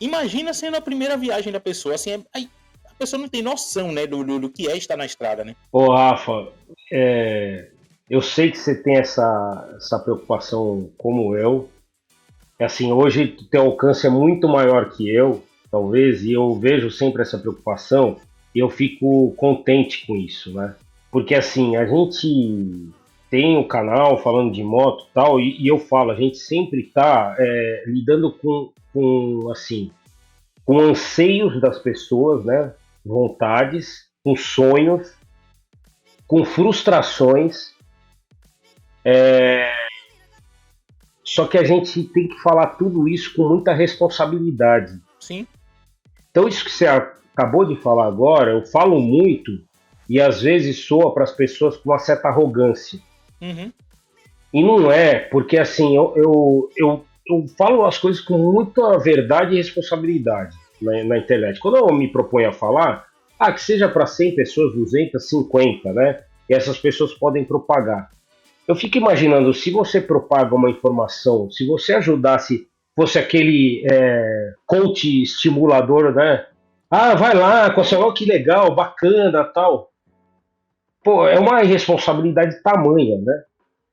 Imagina sendo a primeira viagem da pessoa, assim, a pessoa não tem noção, né, do que é estar na estrada, né? Ô, Rafa, eu sei que você tem essa preocupação como eu. Assim, hoje o teu alcance é muito maior que eu, talvez, e eu vejo sempre essa preocupação. E eu fico contente com isso, né? Porque assim, a gente tem um canal falando de moto e tal, e eu falo, a gente sempre tá lidando com anseios das pessoas, né? Vontades, com sonhos, com frustrações. Só que a gente tem que falar tudo isso com muita responsabilidade. Sim. Então isso que você acabou de falar agora, eu falo muito e às vezes soa para as pessoas com uma certa arrogância. Uhum. E não é, porque assim, eu falo as coisas com muita verdade e responsabilidade na internet. Quando eu me proponho a falar, que seja para 100 pessoas, 250, né? E essas pessoas podem propagar. Eu fico imaginando, se você propaga uma informação, se você ajudasse, fosse aquele coach estimulador, né? Vai lá, consegue, que legal, bacana, tal. Pô, é uma irresponsabilidade tamanha, né?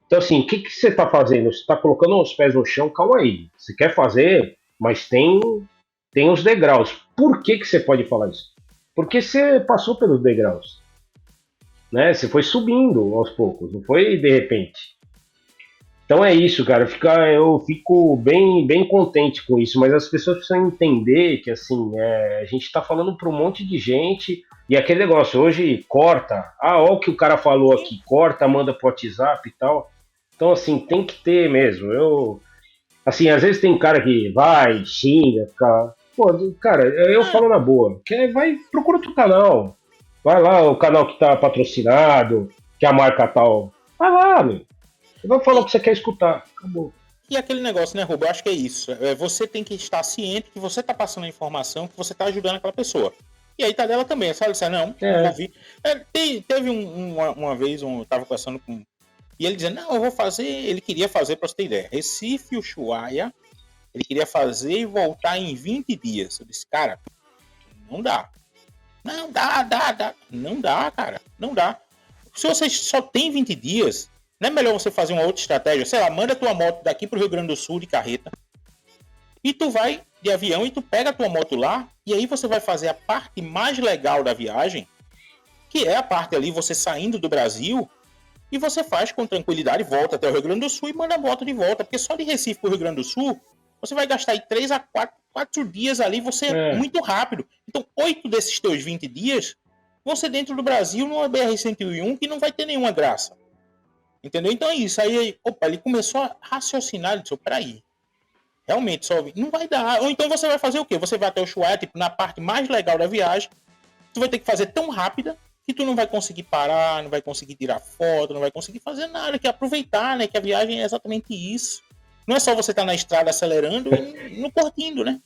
Então, assim, o que você tá fazendo? Você tá colocando os pés no chão, calma aí. Você quer fazer, mas tem os degraus. Por que você pode falar isso? Porque você passou pelos degraus. Né? Você foi subindo aos poucos, não foi de repente. Então é isso, cara. Eu fico bem contente com isso, mas as pessoas precisam entender que assim, a gente está falando para um monte de gente e aquele negócio, hoje corta. Olha o que o cara falou aqui, corta, manda pro WhatsApp e tal. Então assim, tem que ter mesmo. Assim, às vezes tem cara que vai, xinga, fica... Pô, cara, eu falo na boa. Vai, procura outro canal. Vai lá, o canal que tá patrocinado, que a marca tal. Vai lá, meu. Você vai falar o que você quer escutar. Acabou. E aquele negócio, né, Rubo? Eu acho que é isso. Você tem que estar ciente que você está passando a informação, que você está ajudando aquela pessoa. E aí tá dela também, sabe? Você, não vou vir. Teve uma vez, eu tava conversando com. E ele dizendo, não, eu vou fazer. Ele queria fazer, pra você ter ideia, Recife, Ushuaia. Ele queria fazer e voltar em 20 dias. Eu disse, cara, não dá. Não dá. Não dá, cara. Não dá. Se você só tem 20 dias, não é melhor você fazer uma outra estratégia? Sei lá, manda tua moto daqui pro Rio Grande do Sul de carreta. E tu vai de avião e tu pega a tua moto lá. E aí você vai fazer a parte mais legal da viagem, que é a parte ali, você saindo do Brasil. E você faz com tranquilidade, volta até o Rio Grande do Sul e manda a moto de volta. Porque só de Recife pro Rio Grande do Sul, você vai gastar aí 3 a 4 dias ali, você muito rápido. Então, 8 desses teus 20 dias, você dentro do Brasil, numa BR-101, que não vai ter nenhuma graça. Entendeu? Então é isso. Aí, ele começou a raciocinar, ele disse, peraí, realmente, só não vai dar. Ou então você vai fazer o quê? Você vai até o Ushuaia, tipo, na parte mais legal da viagem, tu vai ter que fazer tão rápida que tu não vai conseguir parar, não vai conseguir tirar foto, não vai conseguir fazer nada, que aproveitar, né? Que a viagem é exatamente isso. Não é só você estar na estrada acelerando e não curtindo, né?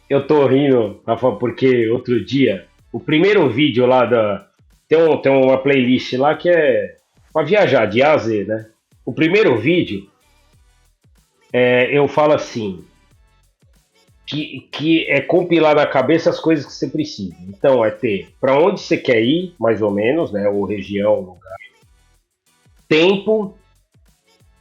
Eu tô rindo, Rafa, porque outro dia, o primeiro vídeo lá da. Tem uma playlist lá que é pra viajar, de A a Z, né? O primeiro vídeo, eu falo assim, que é compilar na cabeça as coisas que você precisa. Então, é ter para onde você quer ir, mais ou menos, né? Ou região, lugar. Tempo,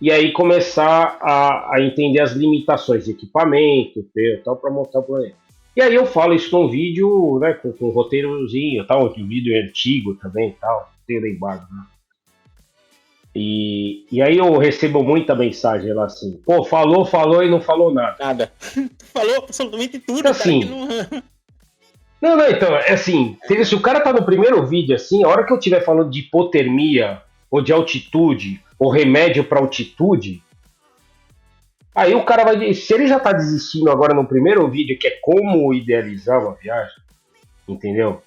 e aí começar a entender as limitações de equipamento, tal, para montar o planeta. E aí eu falo isso num vídeo, né, com um roteirozinho, tal, um vídeo antigo também, tal, tem lá embaixo, né? E aí eu recebo muita mensagem lá assim, pô, falou e não falou nada. Nada. Falou absolutamente tudo, então, cara. Assim, não, então, é assim, se o cara tá no primeiro vídeo assim, a hora que eu estiver falando de hipotermia, ou de altitude, ou remédio para altitude, aí o cara vai. Se ele já tá desistindo agora no primeiro vídeo, que é como idealizar uma viagem, entendeu?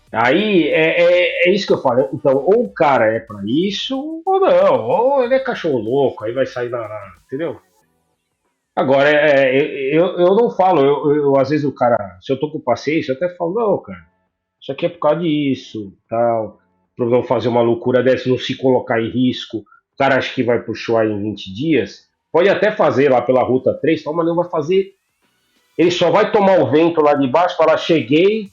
Aí é isso que eu falo. Então, ou o cara é pra isso, ou não. Ou ele é cachorro louco, aí vai sair na. Entendeu? Agora, eu não falo. Às vezes o cara, se eu tô com paciência, eu até falo, não, cara, isso aqui é por causa disso, tal. Pra não fazer uma loucura dessa, não se colocar em risco. O cara acha que vai pro show em 20 dias. Pode até fazer lá pela Ruta 3, tal, mas não vai fazer. Ele só vai tomar o vento lá de baixo, falar, cheguei,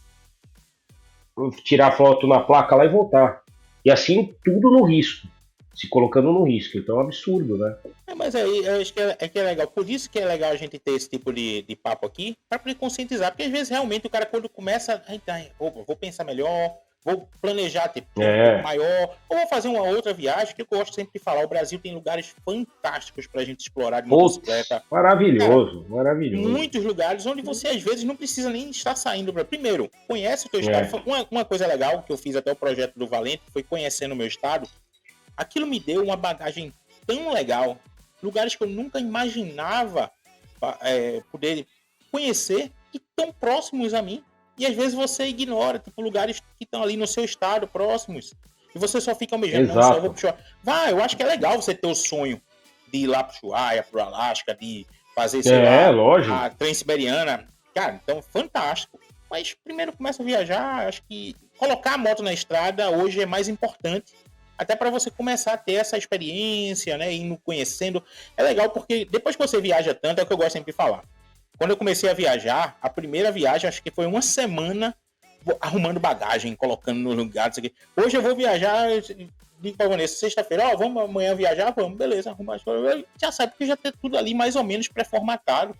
tirar foto na placa lá e voltar. E assim, tudo no risco. Se colocando no risco. Então é um absurdo, né? Mas aí, eu acho que é legal. Por isso que é legal a gente ter esse tipo de papo aqui, para poder conscientizar. Porque às vezes, realmente, o cara, quando começa, vou pensar melhor, vou planejar tipo, um pouco maior, ou vou fazer uma outra viagem, que eu gosto sempre de falar. O Brasil tem lugares fantásticos pra gente explorar de motocicleta. Maravilhoso, cara, maravilhoso. Muitos lugares onde você, às vezes, não precisa nem estar saindo. Primeiro, conhece o teu estado. Uma coisa legal que eu fiz até o projeto do Valente, foi conhecendo o meu estado. Aquilo me deu uma bagagem tão legal. Lugares que eu nunca imaginava poder conhecer e tão próximos a mim. E às vezes você ignora, tipo, lugares que estão ali no seu estado, próximos. E você só fica almejando, não, só vou pro Ushuaia. Eu acho que é legal você ter o sonho de ir lá pro Ushuaia, pro Alasca, de fazer, sei lá, lógico. A Transiberiana. Cara, então, fantástico. Mas primeiro começa a viajar, acho que colocar a moto na estrada hoje é mais importante. Até para você começar a ter essa experiência, né? Indo conhecendo. É legal porque depois que você viaja tanto, é o que eu gosto sempre de falar. Quando eu comecei a viajar, a primeira viagem, acho que foi uma semana arrumando bagagem, colocando no lugar. Isso aqui. Hoje eu vou viajar, digo pra Vanessa, sexta-feira, vamos amanhã viajar? Vamos, beleza, arrumar as coisas. Já sabe que já tem tudo ali mais ou menos pré-formatado.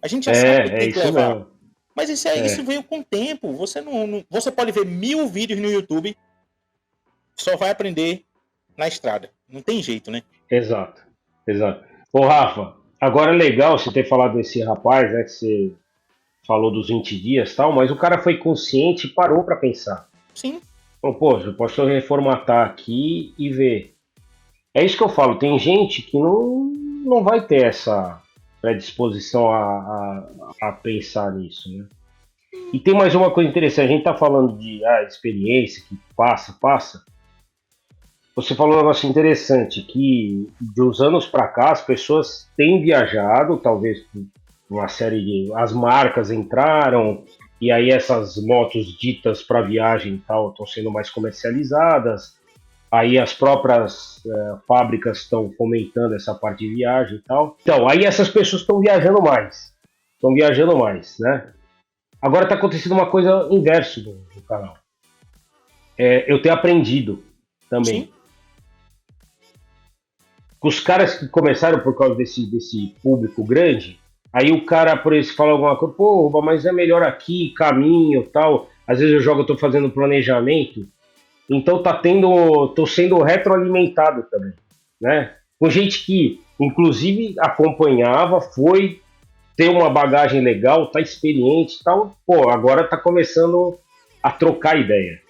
A gente já sabe o que tem que levar. Mesmo. Mas isso veio com o tempo. Você você pode ver 1000 vídeos no YouTube, só vai aprender na estrada. Não tem jeito, né? Exato. Ô, Rafa, agora é legal você ter falado desse rapaz, né, que você falou dos 20 dias e tal, mas o cara foi consciente e parou para pensar. Sim. Falou, pô, eu posso reformatar aqui e ver. É isso que eu falo, tem gente que não vai ter essa predisposição a pensar nisso, né? E tem mais uma coisa interessante, a gente tá falando de experiência que passa. Você falou um negócio interessante, que de uns anos para cá as pessoas têm viajado, talvez por uma série de... As marcas entraram, e aí essas motos ditas para viagem e tal estão sendo mais comercializadas, aí as próprias fábricas estão fomentando essa parte de viagem e tal. Então, aí essas pessoas estão viajando mais, né? Agora está acontecendo uma coisa inverso no canal. Eu tenho aprendido Sim, também. Os caras que começaram por causa desse público grande, aí o cara, por isso, fala alguma coisa, pô, mas é melhor aqui, caminho tal. Às vezes eu tô fazendo planejamento, então tô sendo retroalimentado também, né? Com gente que, inclusive, acompanhava, foi ter uma bagagem legal, tá experiente e tal, pô, agora tá começando a trocar ideia,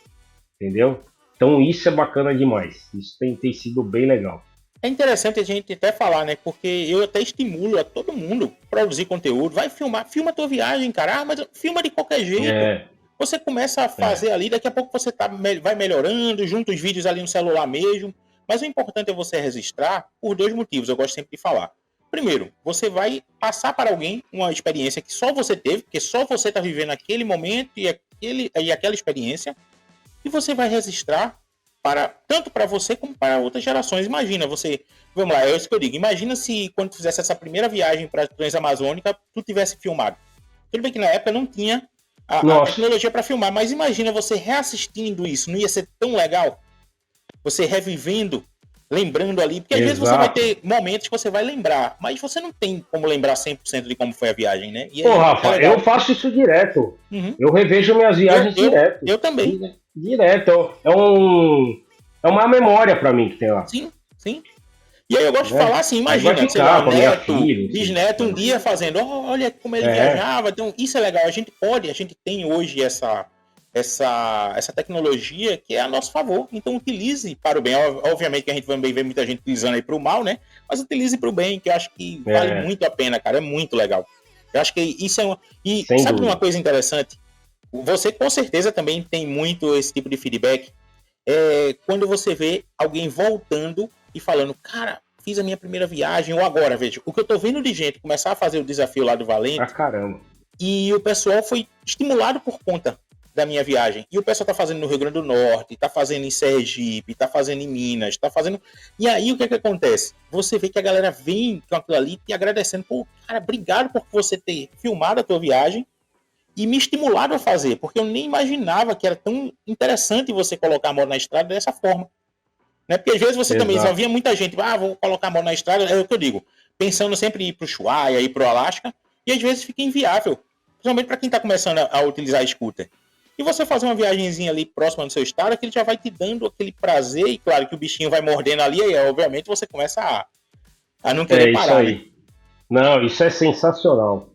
entendeu? Então isso é bacana demais, isso tem sido bem legal. é interessante a gente até falar, né? Porque eu até estimulo a todo mundo produzir conteúdo. Vai filmar, filma a tua viagem, cara. Ah, mas filma de qualquer jeito. É, Você começa a é, fazer ali, daqui a pouco você vai melhorando, junta os vídeos ali no celular mesmo. Mas o importante é você registrar por dois motivos, eu gosto sempre de falar. Primeiro, você vai passar para alguém uma experiência que só você teve, porque só você está vivendo aquele momento e aquela experiência. E você vai registrar para tanto para você como para outras gerações. Imagina você, vamos lá, é isso que eu digo. Imagina se quando tu fizesse essa primeira viagem para a Transamazônica, tu tivesse filmado. Tudo bem que na época não tinha a nossa, tecnologia para filmar, mas imagina você reassistindo isso, não ia ser tão legal? Você revivendo, lembrando ali, porque às vezes você vai exato. ter momentos que você vai lembrar, mas você não tem como lembrar 100% de como foi a viagem, né? E Pô, aí é Rafa, eu legal. faço isso direto. Uhum. Eu revejo minhas Eu, viagens eu, direto. eu também. Direto. É uma memória pra mim que tem lá, Sim, sim. E aí eu gosto de falar né? assim, Aí vai imagina, sei lá, ficar o com a minha neto, filha, enfim. bisneto um dia fazendo, olha como ele É, viajava. Então, isso é legal. A gente tem hoje essa tecnologia que é a nosso favor. Então, utilize para o bem. Obviamente que a gente também vê muita gente utilizando aí para o mal, né? Mas utilize para o bem, que eu acho que vale é, muito a pena, cara. É muito legal. Eu acho que isso é uma... E sem sabe uma dúvida. coisa interessante? Você com certeza também tem muito esse tipo de feedback. É quando você vê alguém voltando e falando, cara, fiz a minha primeira viagem, ou agora, veja, o que eu tô vendo de gente começar a fazer o desafio lá do Pra Valente, caramba. e o pessoal foi estimulado por conta da minha viagem. E o pessoal tá fazendo no Rio Grande do Norte, tá fazendo em Sergipe, tá fazendo em Minas, tá fazendo. E aí o que é que acontece? Você vê que a galera vem com aquilo ali te agradecendo, pô, cara, obrigado por você ter filmado a tua viagem e me estimulado a fazer, porque eu nem imaginava que era tão interessante você colocar a mão na estrada dessa forma. Né? Porque às vezes você também só Exato. via muita gente, vou colocar a mão na estrada, é o que eu digo, pensando sempre em ir para o Ushuaia, ir para o Alasca, e às vezes fica inviável, principalmente para quem está começando a utilizar scooter. E você fazer uma viagemzinha ali próxima do seu estado, que ele já vai te dando aquele prazer, e claro que o bichinho vai mordendo ali, aí obviamente você começa a não querer É isso parar, né? aí. Não, isso é sensacional.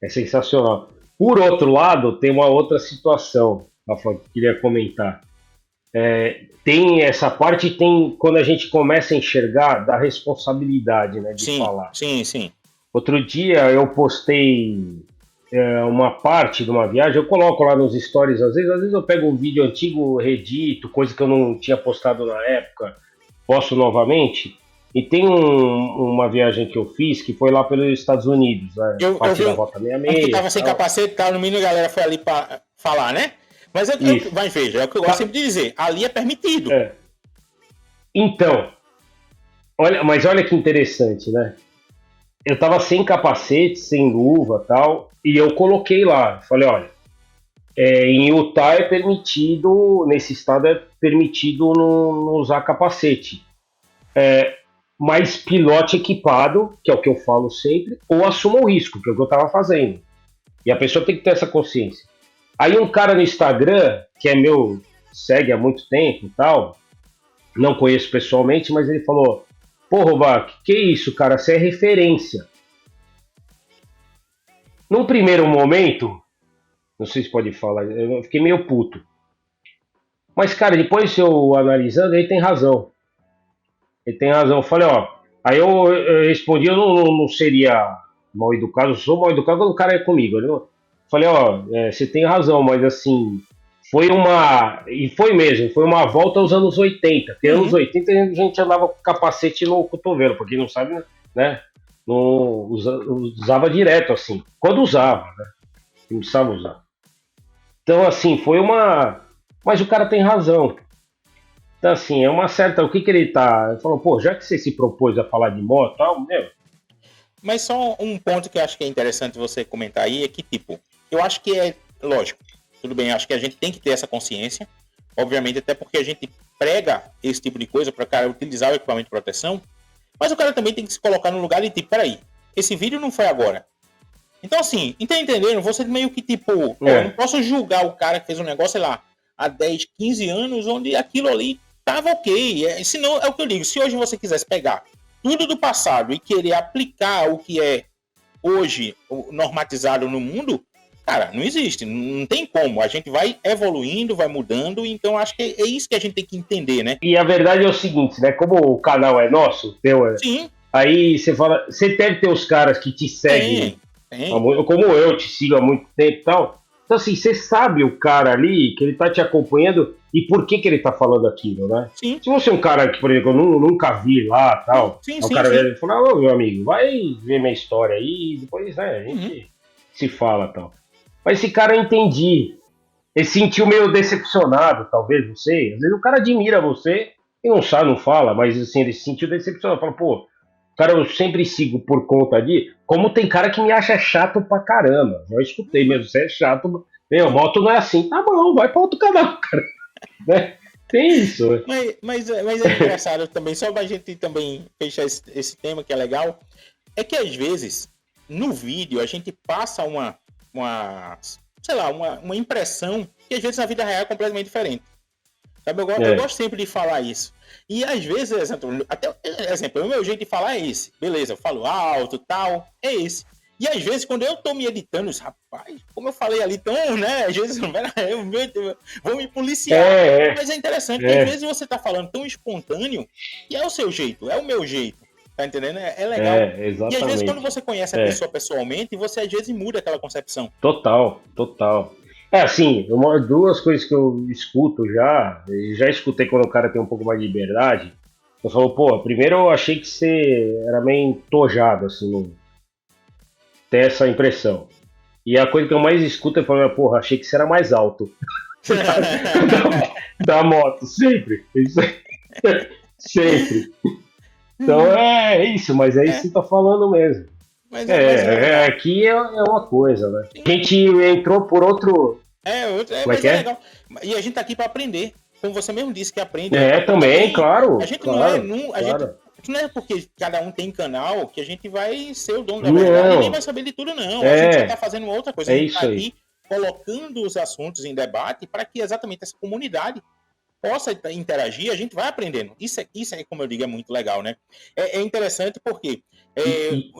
É sensacional. Por outro lado, tem uma outra situação, Rafa, que eu queria comentar. Tem essa parte, tem quando a gente começa a enxergar da responsabilidade, né, de Sim, falar. sim, sim. Outro dia eu postei uma parte de uma viagem, eu coloco lá nos stories, às vezes eu pego um vídeo antigo, redito, coisa que eu não tinha postado na época, posto novamente. E tem uma viagem que eu fiz que foi lá pelos Estados Unidos, né, Eu parte vi da Rota um que 66 e tava sem tal. capacete, tá, no mínimo a galera foi ali para falar, né? Mas Isso. vai, veja, é o que eu gosto Tá, sempre de dizer, ali é permitido. é. Então, olha que interessante, né? Eu tava sem capacete, sem luva tal, e eu coloquei lá, falei, olha, em Utah é permitido, nesse estado é permitido não usar capacete. Mas pilote equipado, que é o que eu falo sempre, ou assuma o risco, que é o que eu estava fazendo. E a pessoa tem que ter essa consciência. Aí um cara no Instagram, que é meu, segue há muito tempo e tal, não conheço pessoalmente, mas ele falou, pô, Robac, que isso, cara, você é referência. Num primeiro momento, não sei se pode falar, eu fiquei meio puto. Mas, cara, depois eu analisando, ele tem razão. Ele tem razão. Eu falei, ó. Aí eu respondi, eu não seria mal educado, eu sou mal educado quando o cara é comigo. Eu falei, ó, você tem razão, mas assim, foi uma. E foi mesmo, foi uma volta aos anos 80. Porque anos 80 a gente andava com capacete no cotovelo, pra quem não sabe, né? Não usava direto, assim. Quando usava, né? Não precisava usar. Então, assim, foi uma. Mas o cara tem razão. Então, assim, é uma certa. O que que ele tá. Ele falou, pô, já que você se propôs a falar de moto, tal, meu. Mas só um ponto que eu acho que é interessante você comentar aí é que, tipo, eu acho que é lógico, tudo bem, acho que a gente tem que ter essa consciência, obviamente, até porque a gente prega esse tipo de coisa para o cara utilizar o equipamento de proteção, mas o cara também tem que se colocar no lugar de tipo, peraí, esse vídeo não foi agora. Então, assim, entendendo? Você meio que, tipo, eu não posso julgar o cara que fez um negócio, sei lá, há 10, 15 anos, onde aquilo ali tava ok. Senão, é o que eu digo, se hoje você quisesse pegar tudo do passado e querer aplicar o que é hoje normatizado no mundo, cara, não existe, não tem como. A gente vai evoluindo, vai mudando, então acho que é isso que a gente tem que entender, né? E a verdade é o seguinte, né? Como o canal é nosso, teu é. Sim. Aí você fala, você deve ter os caras que te seguem, como eu te sigo há muito tempo e tal. Então, assim, você sabe o cara ali, que ele tá te acompanhando e por que que ele tá falando aquilo, né? Sim. Se você é um cara que, por exemplo, eu nunca vi lá tal, o cara velho fala, ô meu amigo, vai ver minha história aí, e depois, né, a gente se fala tal. Mas esse cara eu entendi. Ele se sentiu meio decepcionado, talvez, não sei. Às vezes o cara admira você e não sabe, não fala, mas assim, ele se sentiu decepcionado. Fala, pô, cara, eu sempre sigo por conta de. Como tem cara que me acha chato pra caramba. Já escutei mesmo, você é chato. Meu, moto não é assim. Tá bom, vai pra outro canal, cara. Né? Tem isso. Mas é engraçado também, só pra gente também fechar esse tema que é legal, é que às vezes, no vídeo, a gente passa sei lá, uma impressão que às vezes na vida real é completamente diferente. Sabe? Eu gosto sempre de falar isso. E às vezes, exemplo, o meu jeito de falar é esse. Beleza, eu falo alto, tal, é esse. E às vezes, quando eu tô me editando, rapaz, como eu falei ali, tão, né? Às vezes, eu vou me policiar. Mas é interessante, porque às vezes você tá falando tão espontâneo que é o seu jeito, é o meu jeito. Tá entendendo? É legal. Exatamente. E às vezes, quando você conhece a pessoa pessoalmente, você às vezes muda aquela concepção. Total. É assim, duas coisas que eu escuto já escutei quando o cara tem um pouco mais de liberdade. Eu falo, pô, primeiro eu achei que você era meio entojado, assim, não ter essa impressão. E a coisa que eu mais escuto é falar, porra, achei que você era mais alto. da moto, sempre. Isso, sempre. Então é isso, mas é isso que você tá falando mesmo. Mas aqui é uma coisa, né? A gente entrou por outro. Mas é legal. E a gente tá aqui para aprender. Como você mesmo disse que aprende. Também, claro. A gente claro, não é. claro. Não é porque cada um tem canal que a gente vai ser o dono da verdade e nem vai saber de tudo, não. A gente só tá fazendo uma outra coisa. A gente tá aqui colocando os assuntos em debate para que exatamente essa comunidade possa interagir, a gente vai aprendendo. Isso é, como eu digo, é muito legal, né? É interessante porque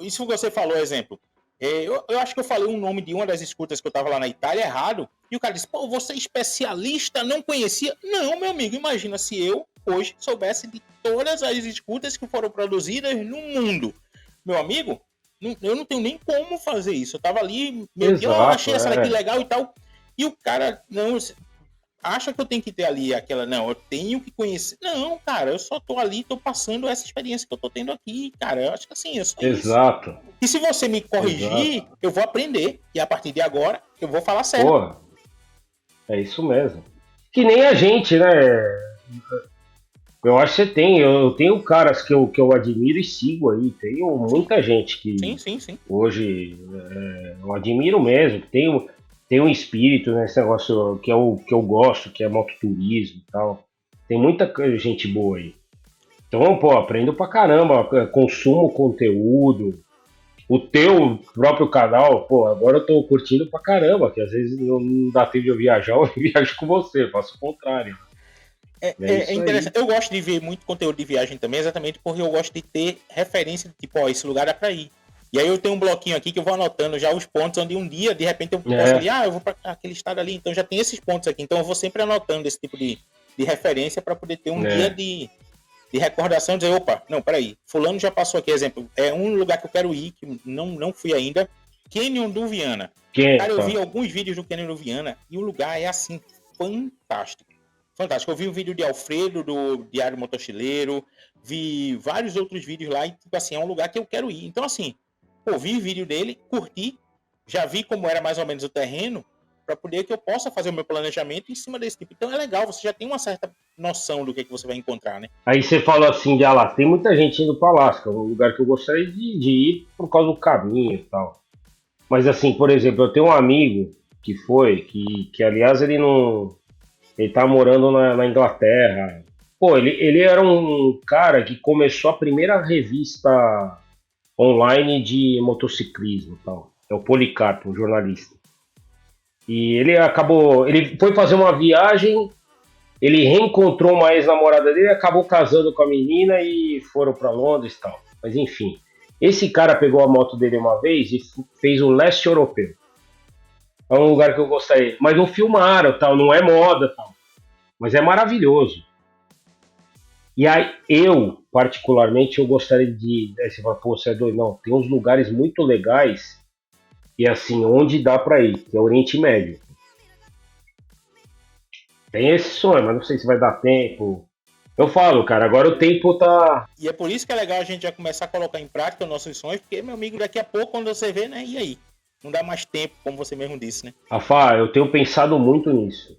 isso que você falou, exemplo, eu acho que eu falei um nome de uma das escutas que eu estava lá na Itália errado, e o cara disse, pô, você é especialista, não conhecia? Não, meu amigo, imagina se eu hoje soubesse de todas as escutas que foram produzidas no mundo. Meu amigo, eu não tenho nem como fazer isso. Eu tava ali, achei essa daqui legal e tal, e o cara, não... acha que eu tenho que ter ali aquela... Não, eu tenho que conhecer... Não, cara, eu só tô ali, tô passando essa experiência que eu tô tendo aqui, cara. Eu acho que assim, é só Exato. isso. E se você me corrigir, eu vou aprender. E a partir de agora, eu vou falar certo. Porra, é isso mesmo. Que nem a gente, né? Eu acho que você tem. Eu tenho caras que eu admiro e sigo aí. Tenho muita gente que... Sim. Hoje, eu admiro mesmo. Tem um espírito nesse negócio que eu gosto, que é mototurismo e tal. Tem muita gente boa aí. Então, pô, aprendo pra caramba, consumo conteúdo. O teu próprio canal, pô, agora eu tô curtindo pra caramba, que às vezes não dá tempo de eu viajar, eu viajo com você, eu faço o contrário. É interessante. Eu gosto de ver muito conteúdo de viagem também, exatamente porque eu gosto de ter referência de tipo, ó, esse lugar dá pra ir. E aí eu tenho um bloquinho aqui que eu vou anotando já os pontos onde um dia, de repente, eu posso ali, eu vou para aquele estado ali, então já tem esses pontos aqui. Então eu vou sempre anotando esse tipo de referência para poder ter um dia de recordação, dizer, opa, não, peraí, fulano já passou aqui, exemplo, é um lugar que eu quero ir, que não fui ainda, Canyon do Viana. Cara, eu vi alguns vídeos do Canyon do Viana e o lugar é assim, fantástico. Fantástico. Eu vi um vídeo de Alfredo, do Diário Motochileiro, vi vários outros vídeos lá e, tipo assim, é um lugar que eu quero ir. Então, assim, pô, vi o vídeo dele, curti, já vi como era mais ou menos o terreno, para poder que eu possa fazer o meu planejamento em cima desse tipo. Então é legal, você já tem uma certa noção do que você vai encontrar, né? Aí você falou assim de Alasca, tem muita gente indo para Alasca, um lugar que eu gostaria de ir por causa do caminho e tal. Mas assim, por exemplo, eu tenho um amigo que foi, que aliás ele não. Ele tá morando na Inglaterra. Pô, ele era um cara que começou a primeira revista online de motociclismo e tal. É o Policarpo, um jornalista. E ele foi fazer uma viagem, ele reencontrou uma ex-namorada dele, acabou casando com a menina e foram para Londres e tal. Mas enfim, esse cara pegou a moto dele uma vez e fez o leste europeu. É um lugar que eu gostaria. Mas não filmaram, tal, não é moda, tal. Mas é maravilhoso. E aí, eu, particularmente, eu gostaria de... Aí você fala, pô, você é doido? Não, tem uns lugares muito legais e assim, onde dá pra ir, que é o Oriente Médio. Tem esse sonho, mas não sei se vai dar tempo. Eu falo, cara, agora o tempo tá... E é por isso que é legal a gente já começar a colocar em prática os nossos sonhos, porque, meu amigo, daqui a pouco, quando você vê, né, e aí? Não dá mais tempo, como você mesmo disse, né? Rafa, eu tenho pensado muito nisso,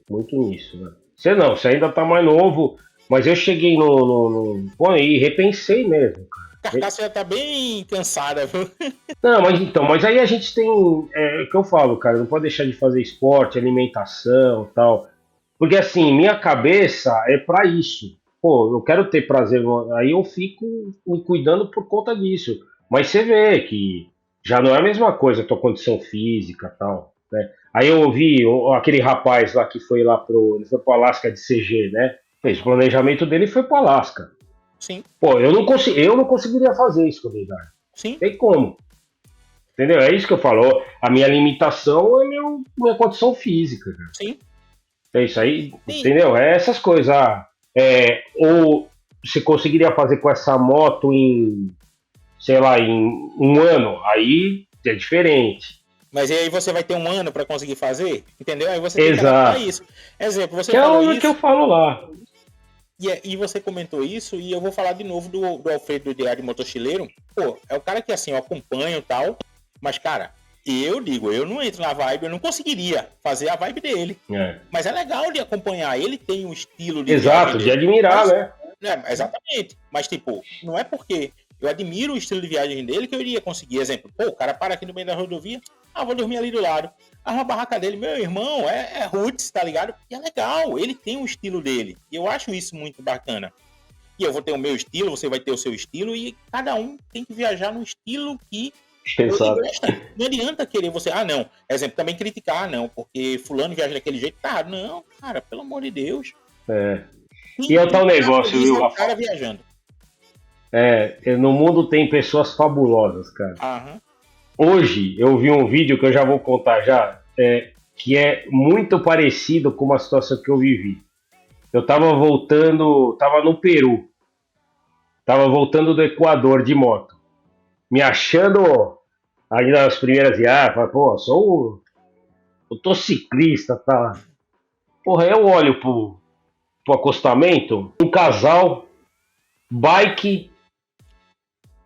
né? Você não, você ainda tá mais novo, mas eu cheguei Pô, e repensei mesmo, cara. A carcaça já tá bem cansada, viu? Não, mas então, mas aí a gente tem... É o que eu falo, cara, não pode deixar de fazer esporte, alimentação e tal. Porque assim, minha cabeça é pra isso. Pô, eu quero ter prazer, aí eu fico me cuidando por conta disso. Mas você vê que já não é a mesma coisa a tua condição física e tal, né? Aí eu ouvi aquele rapaz lá que foi lá ele foi pro Alasca de CG, né? Fez o planejamento dele e foi pro Alasca. Sim. Pô, eu não conseguiria fazer isso com o Sim. Tem como. Entendeu? É isso que eu falo. A minha limitação é minha condição física, cara. Sim. É isso aí, sim. Entendeu? É essas coisas. Ou você conseguiria fazer com essa moto sei lá, em um ano, aí é diferente. Mas aí você vai ter um ano para conseguir fazer, entendeu? Aí você tem que adaptar isso. Exemplo, você que falou isso. Que eu falo lá. E você comentou isso, e eu vou falar de novo do Alfredo do Diário Motochileiro. Pô, é o cara que assim, eu acompanho e tal, mas cara, eu não entro na vibe, eu não conseguiria fazer a vibe dele. Mas é legal de acompanhar, ele tem um estilo de... Exato, de admirar, né? Exatamente, mas tipo, não é porque eu admiro o estilo de viagem dele que eu iria conseguir. Exemplo, pô, o cara para aqui no meio da rodovia, vou dormir ali do lado. A barraca dele, meu irmão, é roots, tá ligado? E é legal, ele tem um estilo dele. E eu acho isso muito bacana. E eu vou ter o meu estilo, você vai ter o seu estilo, e cada um tem que viajar no estilo que ele gosta. Não adianta querer você, não. Exemplo, também criticar, não, porque fulano viaja daquele jeito, tá? Não, cara, pelo amor de Deus. E é o tal negócio, viu, Rafa? Cara viajando. No mundo tem pessoas fabulosas, cara. Aham. Hoje eu vi um vídeo que eu já vou contar que é muito parecido com uma situação que eu vivi. Eu tava no Peru. Tava voltando do Equador de moto. Me achando ainda nas primeiras viagens, falei, pô, eu tô ciclista, tá? Porra, eu olho pro acostamento, um casal, bike,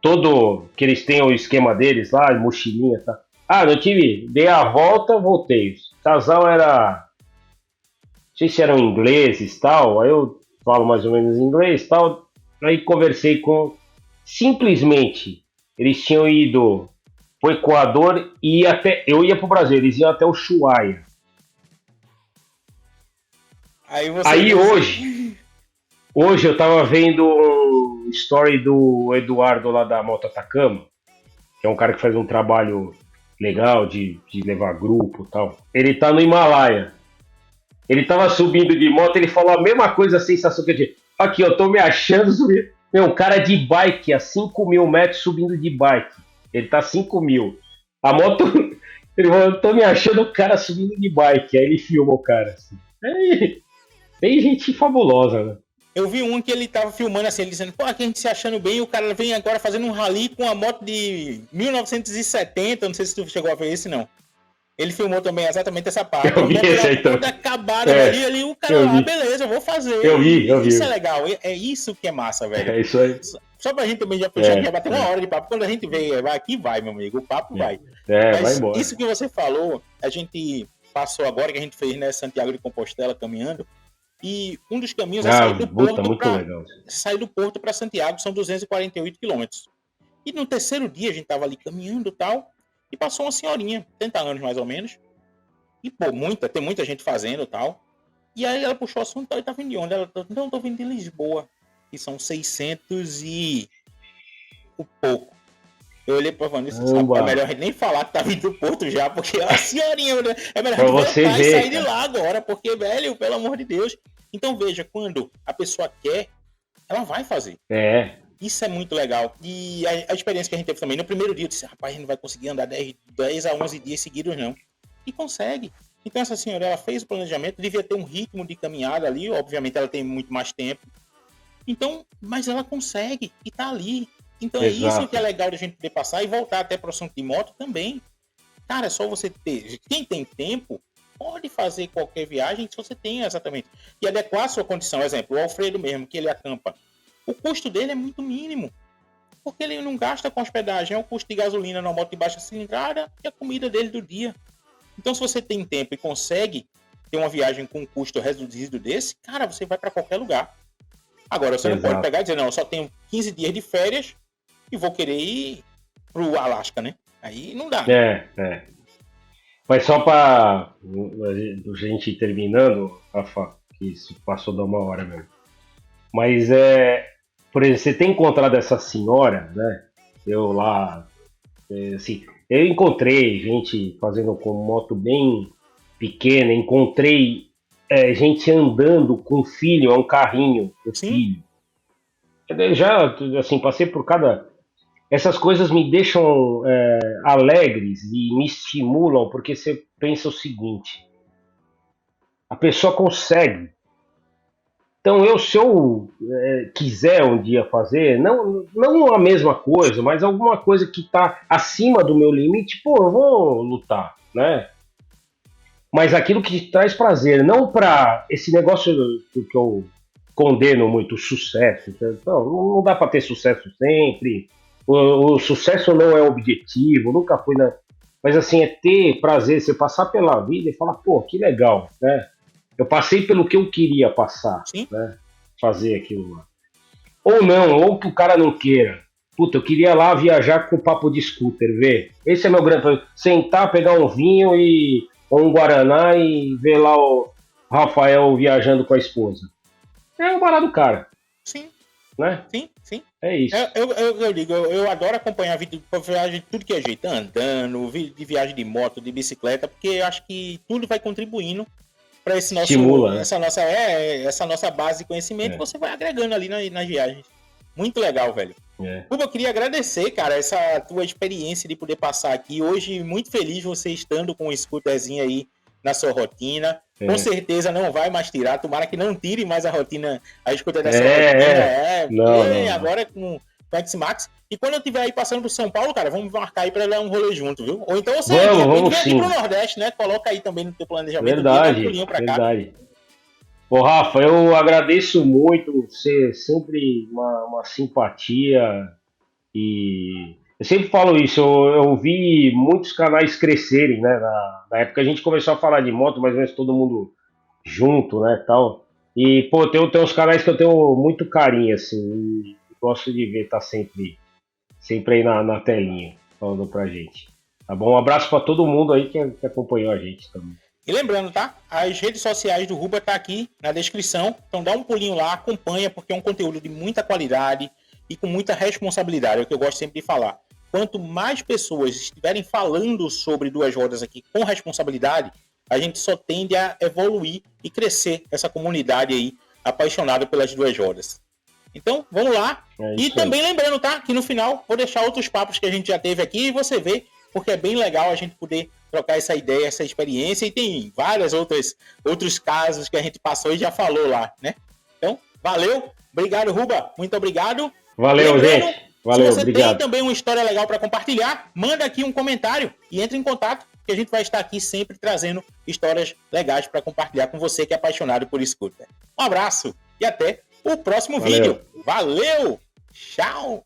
todo que eles têm o esquema deles lá, mochilinha, tá? Dei a volta, voltei. O casal era, não sei se eram ingleses, tal, aí eu falo mais ou menos inglês, tal, aí conversei simplesmente, eles tinham ido pro Equador e eu ia pro Brasil, eles iam até o Ushuaia. Aí hoje eu tava vendo um story do Eduardo lá da Moto Atacama, que é um cara que faz um trabalho legal de levar grupo e tal. Ele tá no Himalaia. Ele tava subindo de moto, ele falou a mesma coisa, a sensação que eu tive. Aqui, eu tô me achando subindo. Meu, um cara de bike a 5 mil metros subindo de bike. Ele tá 5 mil. A moto... Ele falou, eu tô me achando o cara subindo de bike. Aí ele filma o cara assim. Tem gente fabulosa, né? Eu vi um que ele tava filmando assim, ele dizendo, pô, aqui a gente se achando bem, e o cara vem agora fazendo um rally com a moto de 1970, não sei se tu chegou a ver esse, não. Ele filmou também exatamente essa parte. Eu vi esse aí então. Quando acabaram ali, o cara lá, beleza, eu vou fazer. Eu vi. Isso é legal, é isso que é massa, velho. É isso aí. Só pra gente também já puxar, já bater uma hora de papo. Quando a gente vê, aqui vai, meu amigo, o papo vai. Mas vai embora. Isso que você falou, a gente passou agora, que a gente fez, né, Santiago de Compostela caminhando, e um dos caminhos é sair do Porto sair do Porto para Santiago, são 248 quilômetros. E no terceiro dia a gente tava ali caminhando e tal, e passou uma senhorinha, 30 anos mais ou menos, e pô, tem muita gente fazendo e tal, e aí ela puxou o assunto e tá vindo de onde? Ela falou, não, tô vindo de Lisboa, que são 600 e o pouco. Eu olhei pra Vanessa e disse, é melhor a gente nem falar que tá vindo do Porto já, porque a senhorinha, é melhor a gente voltar e sair de lá agora, porque, velho, pelo amor de Deus. Então veja, quando a pessoa quer, ela vai fazer. Isso é muito legal. E a experiência que a gente teve também, no primeiro dia eu disse, rapaz, a gente não vai conseguir andar 10 a 11 dias seguidos não. E consegue. Então essa senhora, ela fez o planejamento, devia ter um ritmo de caminhada ali, obviamente ela tem muito mais tempo. Então, mas ela consegue e tá ali. Então Exato. É isso que é legal de a gente poder passar e voltar até para o assunto de moto também. Cara, é só você ter. Quem tem tempo pode fazer qualquer viagem se você tem exatamente. E adequar a sua condição. Exemplo, o Alfredo mesmo, que ele acampa. O custo dele é muito mínimo. Porque ele não gasta com hospedagem, é o custo de gasolina na moto de baixa cilindrada e a comida dele do dia. Então, se você tem tempo e consegue ter uma viagem com um custo reduzido desse, cara, você vai para qualquer lugar. Agora, você Exato. Não pode pegar e dizer, não, eu só tenho 15 dias de férias e vou querer ir pro Alasca, né? Aí não dá. Mas só para a gente ir terminando, Rafa, que isso passou de uma hora mesmo. Mas, por exemplo, você tem encontrado essa senhora, né? Eu lá, assim, eu encontrei gente fazendo com moto bem pequena, encontrei gente andando com filho, é um carrinho com filho. Eu já, assim, passei por cada... Essas coisas me deixam alegres e me estimulam, porque você pensa o seguinte, a pessoa consegue. Então, se eu quiser um dia fazer, não a mesma coisa, mas alguma coisa que está acima do meu limite, pô, eu vou lutar, né? Mas aquilo que te traz prazer, não para esse negócio que eu condeno muito, o sucesso. Então, não dá para ter sucesso sempre. O sucesso não é objetivo, nunca foi, né? Mas assim, é ter prazer, você passar pela vida e falar, pô, que legal, né? Eu passei pelo que eu queria passar, né? Fazer aquilo lá. Ou não, ou que o cara não queira. Puta, eu queria lá viajar com papo de scooter, ver. Esse é meu grande... Sentar, pegar um vinho ou um guaraná e ver lá o Rafael viajando com a esposa. É o barato do cara. Sim. Né? Sim. É isso. Eu digo, eu adoro acompanhar vídeo de viagem de tudo que é jeito, andando, de viagem de moto, de bicicleta, porque eu acho que tudo vai contribuindo para esse nosso, estimula, né? essa nossa base de conhecimento, você vai agregando ali nas viagens. Muito legal, velho. Cuba, eu queria agradecer, cara, essa tua experiência de poder passar aqui. Hoje, muito feliz você estando com o scooterzinho aí na sua rotina. Com certeza não vai mais tirar. Tomara que não tire mais a scooter da sua rotina. Não. Agora com o X-Max. E quando eu estiver aí passando pro São Paulo, cara, vamos marcar aí pra dar um rolê junto, viu? Ou então você vem aqui pro Nordeste, né? Coloca aí também no teu planejamento. Verdade. Ô, Rafa, eu agradeço muito. Você sempre uma simpatia. E eu sempre falo isso. Eu vi muitos canais crescerem, né? Na época a gente começou a falar de moto, mais ou menos todo mundo junto, né? Tal. E, pô, tem uns canais que eu tenho muito carinho, assim. E gosto de ver, tá sempre aí na telinha, falando pra gente. Tá bom? Um abraço pra todo mundo aí que acompanhou a gente também. E lembrando, tá? As redes sociais do Ruba tá aqui na descrição. Então dá um pulinho lá, acompanha, porque é um conteúdo de muita qualidade e com muita responsabilidade. É o que eu gosto sempre de falar. Quanto mais pessoas estiverem falando sobre duas rodas aqui com responsabilidade, a gente só tende a evoluir e crescer essa comunidade aí apaixonada pelas duas rodas. Então, vamos lá. E também lembrando, tá? Que no final vou deixar outros papos que a gente já teve aqui e você vê, porque é bem legal a gente poder trocar essa ideia, essa experiência, e tem vários outros casos que a gente passou e já falou lá, né? Então, valeu. Obrigado, Ruba. Muito obrigado. Valeu, gente. Valeu, se você obrigado. tem também uma história legal para compartilhar, manda aqui um comentário e entre em contato que a gente vai estar aqui sempre trazendo histórias legais para compartilhar com você que é apaixonado por scooter. Um abraço e até o próximo vídeo. Valeu! Tchau!